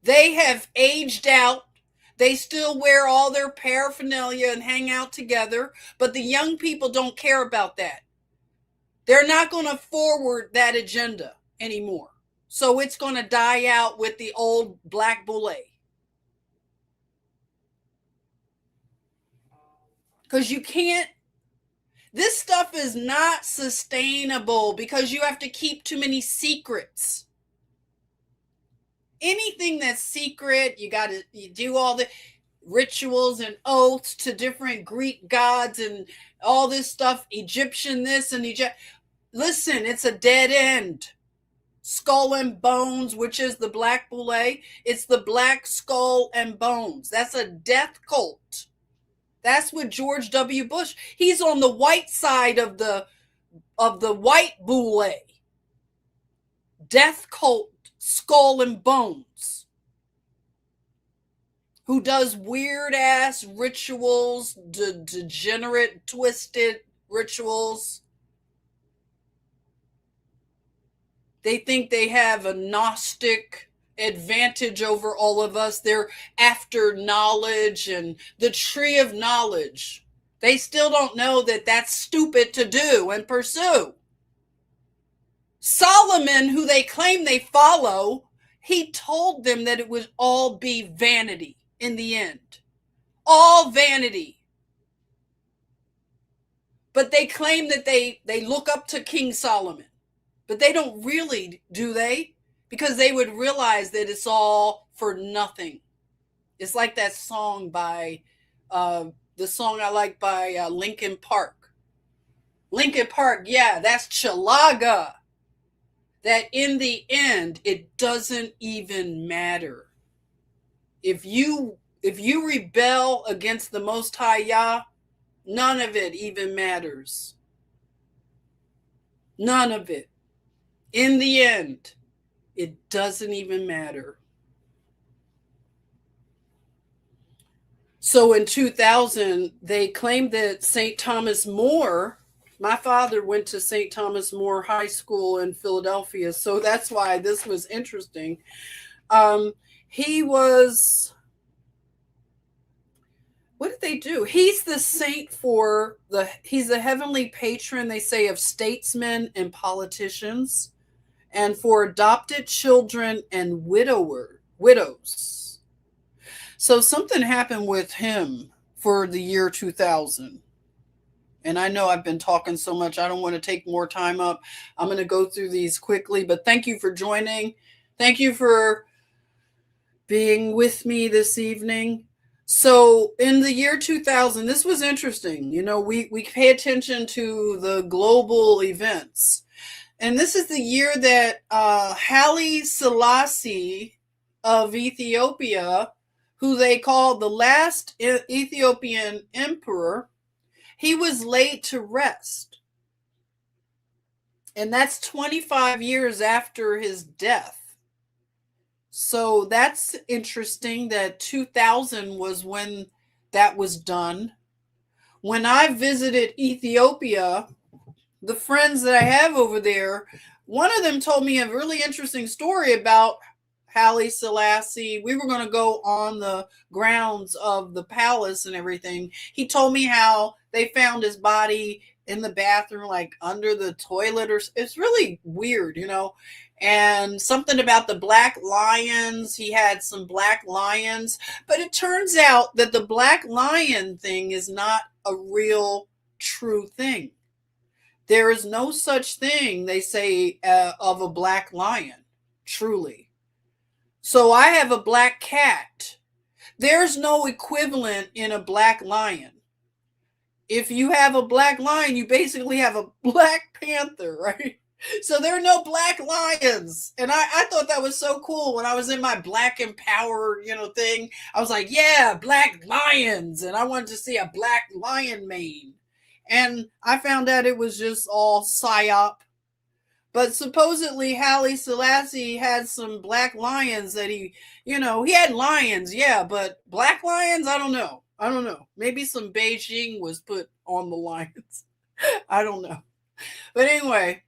They have aged out. They still wear all their paraphernalia and hang out together, but the young people don't care about that. They're not going to forward that agenda anymore. So it's going to die out with the old black boulet. Because you can't, this stuff is not sustainable because you have to keep too many secrets. Anything that's secret, you do all the rituals and oaths to different Greek gods and all this stuff, Egyptian this and Egypt. Listen, it's a dead end. Skull and Bones, which is the black boulet, it's the black skull and bones. That's a death cult. That's what George W. Bush, he's on the white side of the white boulet. Death cult, Skull and Bones, who does weird ass rituals, degenerate, twisted rituals. They think they have a Gnostic advantage over all of us. They're after knowledge and the tree of knowledge. They still don't know that that's stupid to do and pursue. Solomon, who they claim they follow, he told them that it would all be vanity in the end. All vanity. But they claim that they look up to King Solomon. But they don't really, do they? Because they would realize that it's all for nothing. It's like that song by, the song I like by Linkin Park. Linkin Park, yeah, that's Chalaga. That in the end, it doesn't even matter. If you rebel against the Most High Yah, none of it even matters. None of it. In the end, it doesn't even matter. So in 2000, they claimed that St. Thomas More, my father went to St. Thomas More High School in Philadelphia, so that's why this was interesting. He was, what did they do? He's the saint he's the heavenly patron, they say, of statesmen and politicians, and for adopted children and widows. So something happened with him for the year 2000. And I know I've been talking so much, I don't want to take more time up. I'm going to go through these quickly, but thank you for joining. Thank you for being with me this evening. So in the year 2000, this was interesting. You know, we pay attention to the global events. And this is the year that Haile Selassie of Ethiopia, who they called the last Ethiopian emperor, he was laid to rest. And that's 25 years after his death. So that's interesting that 2000 was when that was done. When I visited Ethiopia, the friends that I have over there, one of them told me a really interesting story about Haile Selassie. We were going to go on the grounds of the palace and everything. He told me how they found his body in the bathroom, like under the toilet, or it's really weird, you know. And something about the black lions. He had some black lions, but it turns out that the black lion thing is not a real true thing. There is no such thing, they say, of a black lion, truly. So I have a black cat. There's no equivalent in a black lion. If you have a black lion, you basically have a black panther, right? So there are no black lions. And I thought that was so cool when I was in my black empower, thing. I was like, yeah, black lions. And I wanted to see a black lion mane. And I found out it was just all psyop. But supposedly Haile Selassie had some black lions that he had lions, yeah, but black lions, I don't know. Maybe some Beijing was put on the lions. I don't know. But anyway,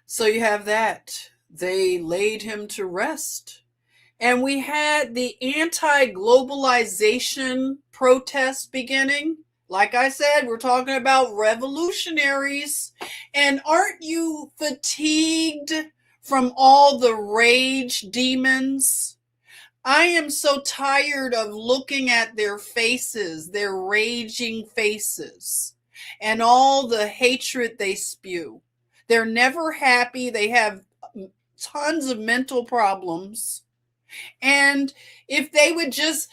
so you have that. They laid him to rest. And we had the anti globalization protests beginning. Like I said, we're talking about revolutionaries. And aren't you fatigued from all the rage demons? I am so tired of looking at their faces, their raging faces, and all the hatred they spew. They're never happy. They have tons of mental problems. And if they would just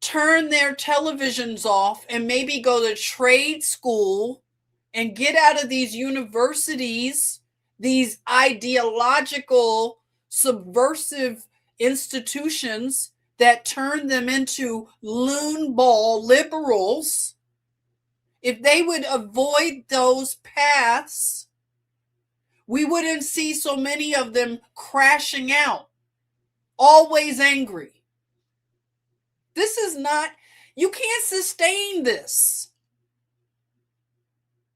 turn their televisions off and maybe go to trade school and get out of these universities, these ideological, subversive institutions that turn them into loon ball liberals, if they would avoid those paths, we wouldn't see so many of them crashing out, always angry. This is not, you can't sustain this.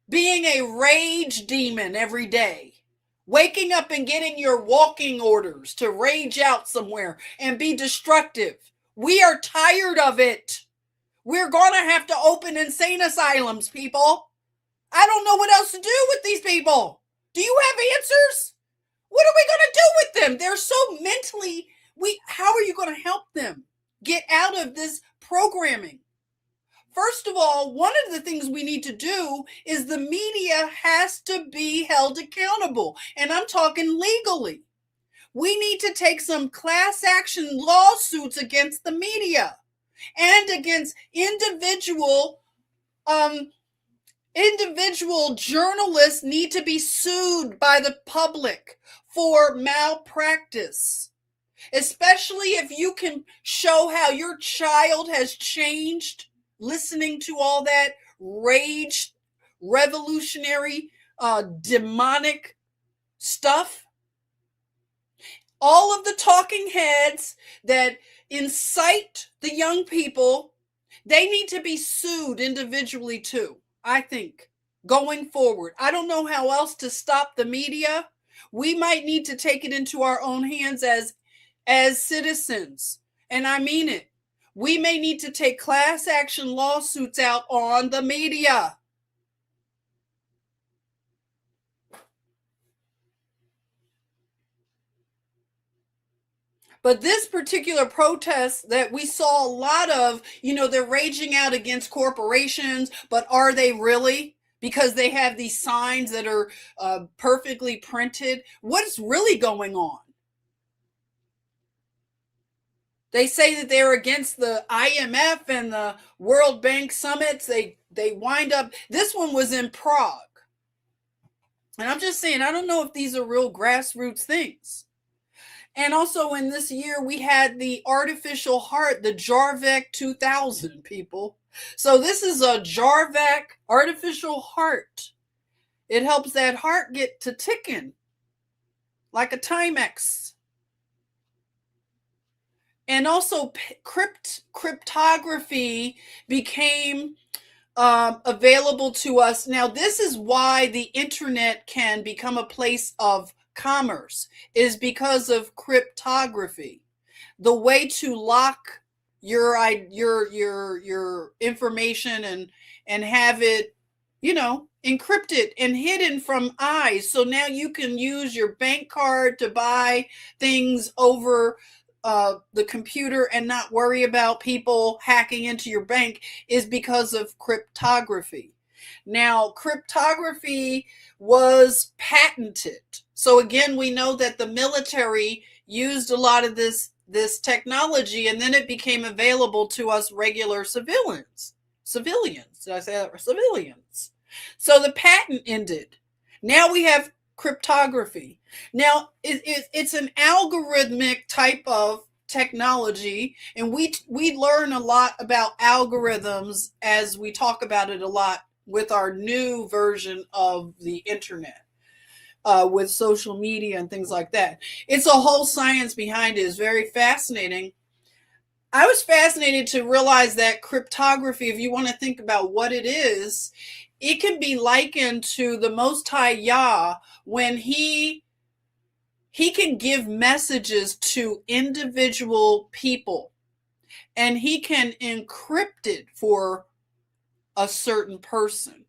Being a rage demon every day, waking up and getting your walking orders to rage out somewhere and be destructive. We are tired of it. We're going to have to open insane asylums, people. I don't know what else to do with these people. Do you have answers? What are we going to do with them? They're so mentally, how are you going to help them get out of this programming? First of all, one of the things we need to do is the media has to be held accountable. And I'm talking legally. We need to take some class action lawsuits against the media and against individual journalists need to be sued by the public for malpractice. Especially if you can show how your child has changed listening to all that rage, revolutionary, demonic stuff. All of the talking heads that incite the young people, they need to be sued individually too, I think, going forward. I don't know how else to stop the media. We might need to take it into our own hands as citizens. And I mean it. We may need to take class action lawsuits out on the media. But this particular protest that we saw a lot of, they're raging out against corporations, but are they really? Because they have these signs that are perfectly printed. What's really going on? They say that they're against the IMF and the World Bank summits. They wind up, this one was in Prague. And I'm just saying, I don't know if these are real grassroots things. And also in this year, we had the artificial heart, the Jarvik 2000, people. So this is a Jarvik artificial heart. It helps that heart get to ticking like a Timex. And also cryptography became available to us. Now, this is why the internet can become a place of commerce, is because of cryptography. The way to lock your information and have it, encrypted and hidden from eyes. So now you can use your bank card to buy things over the computer and not worry about people hacking into your bank, is because of cryptography. Now, cryptography was patented. So again, we know that the military used a lot of this technology, and then it became available to us regular civilians. Did I say that? Civilians. So the patent ended. Now we have cryptography. Now, it's an algorithmic type of technology, and we learn a lot about algorithms as we talk about it a lot with our new version of the internet, with social media and things like that. It's a whole science behind it. It's very fascinating. I was fascinated to realize that cryptography, if you want to think about what it is it can be likened to the Most High Yah when he can give messages to individual people, and he can encrypt it for a certain person,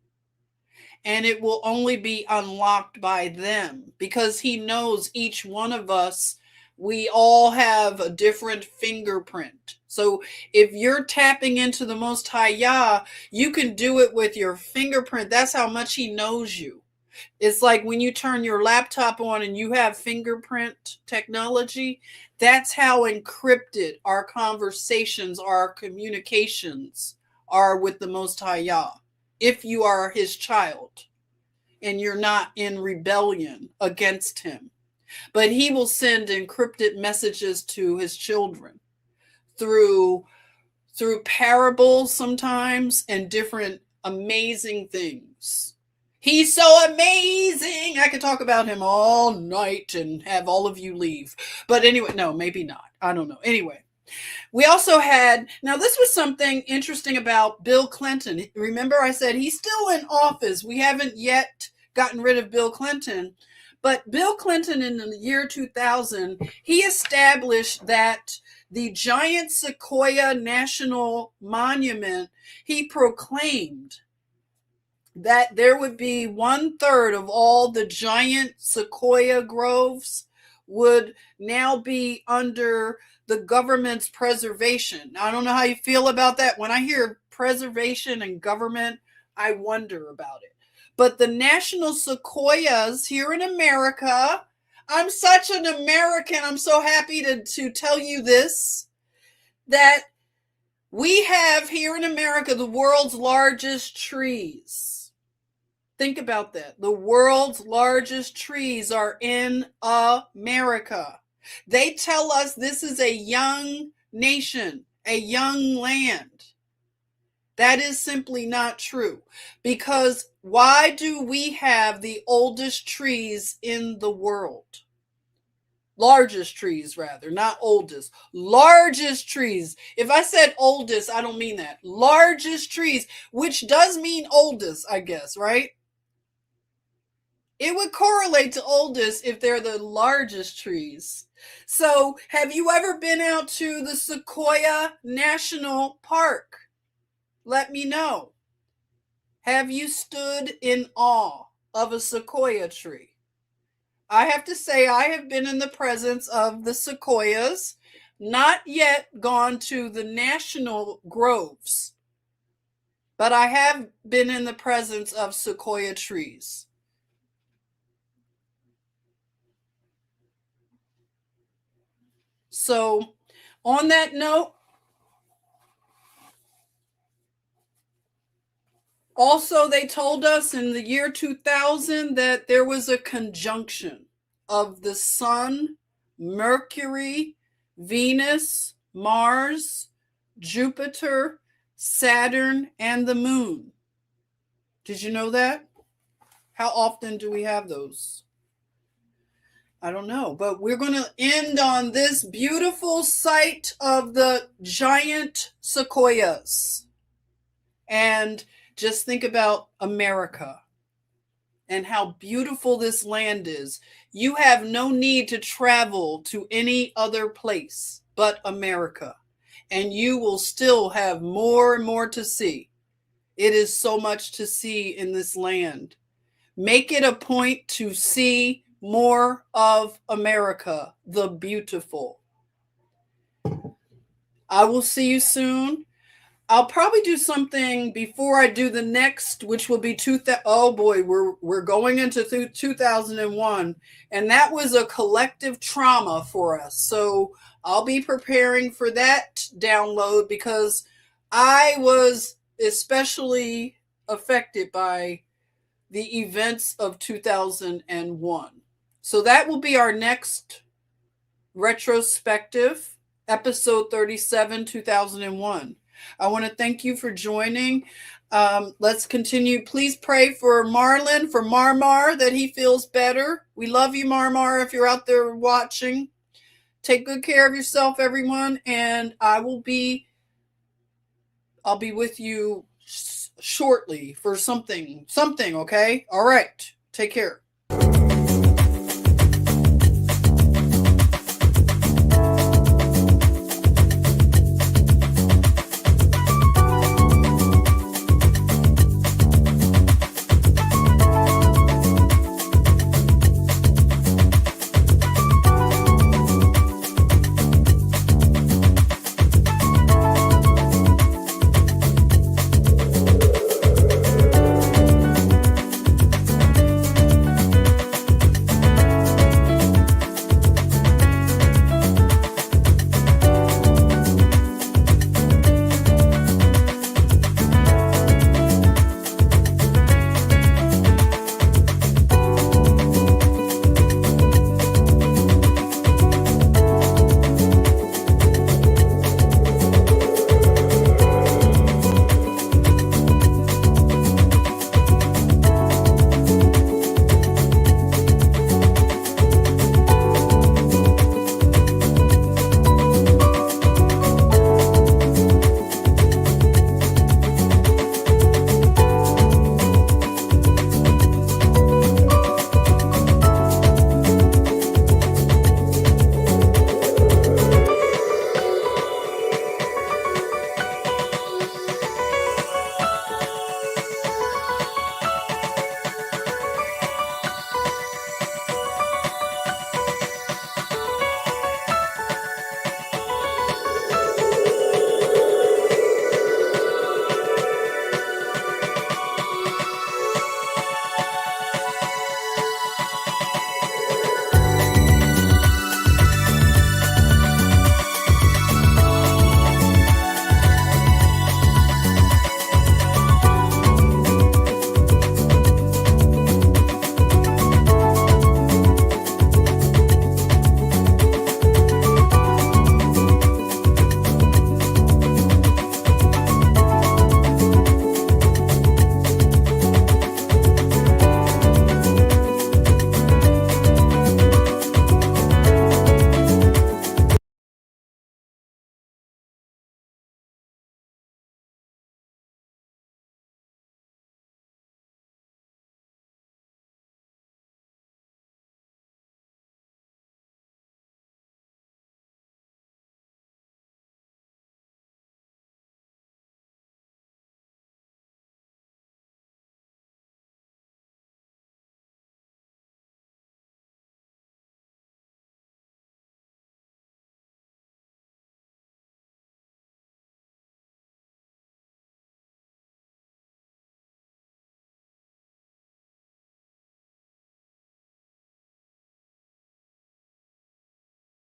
and it will only be unlocked by them because he knows each one of us, we all have a different fingerprint. So if you're tapping into the Most High Yah, you can do it with your fingerprint. That's how much he knows you. It's like when you turn your laptop on and you have fingerprint technology, that's how encrypted our conversations, our communications are with the Most High Yah. If you are his child and you're not in rebellion against him. But he will send encrypted messages to his children through parables sometimes and different amazing things. He's so amazing. I could talk about him all night and have all of you leave. But anyway, no, maybe not. I don't know. Anyway, we also had, now this was something interesting about Bill Clinton. Remember I said he's still in office. We haven't yet gotten rid of Bill Clinton. But Bill Clinton in the year 2000, he established that the giant Sequoia National Monument, he proclaimed that there would be 1/3 of all the giant sequoia groves would now be under the government's preservation. I don't know how you feel about that. When I hear preservation and government, I wonder about it. But the national sequoias here in America, I'm such an American. I'm so happy to tell you this, that we have here in America the world's largest trees. Think about that. The world's largest trees are in America. They tell us this is a young nation, a young land. That is simply not true. Because why do we have the oldest trees in the world? Largest trees, rather, not oldest. Largest trees. If I said oldest, I don't mean that. Largest trees, which does mean oldest, I guess, right? It would correlate to oldest if they're the largest trees. So, have you ever been out to the Sequoia National Park? Let me know. Have you stood in awe of a sequoia tree? I have to say, I have been in the presence of the sequoias, not yet gone to the national groves, but I have been in the presence of sequoia trees. So, on that note, also they told us in the year 2000 that there was a conjunction of the Sun, Mercury, Venus, Mars, Jupiter, Saturn, and the Moon. Did you know that? How often do we have those? I don't know, but we're going to end on this beautiful sight of the giant sequoias. And just think about America and how beautiful this land is. You have no need to travel to any other place but America, and you will still have more and more to see. It is so much to see in this land. Make it a point to see more of America, the beautiful. I will see you soon. I'll probably do something before I do the next, which will be oh boy, we're going into 2001, and that was a collective trauma for us. So I'll be preparing for that download because I was especially affected by the events of 2001. So that will be our next retrospective, episode 37, 2001. I want to thank you for joining. Let's continue. Please pray for Marlon, for Marmar, that he feels better. We love you, Marmar, if you're out there watching. Take good care of yourself, everyone, and I'll be with you shortly for something, okay? All right. Take care.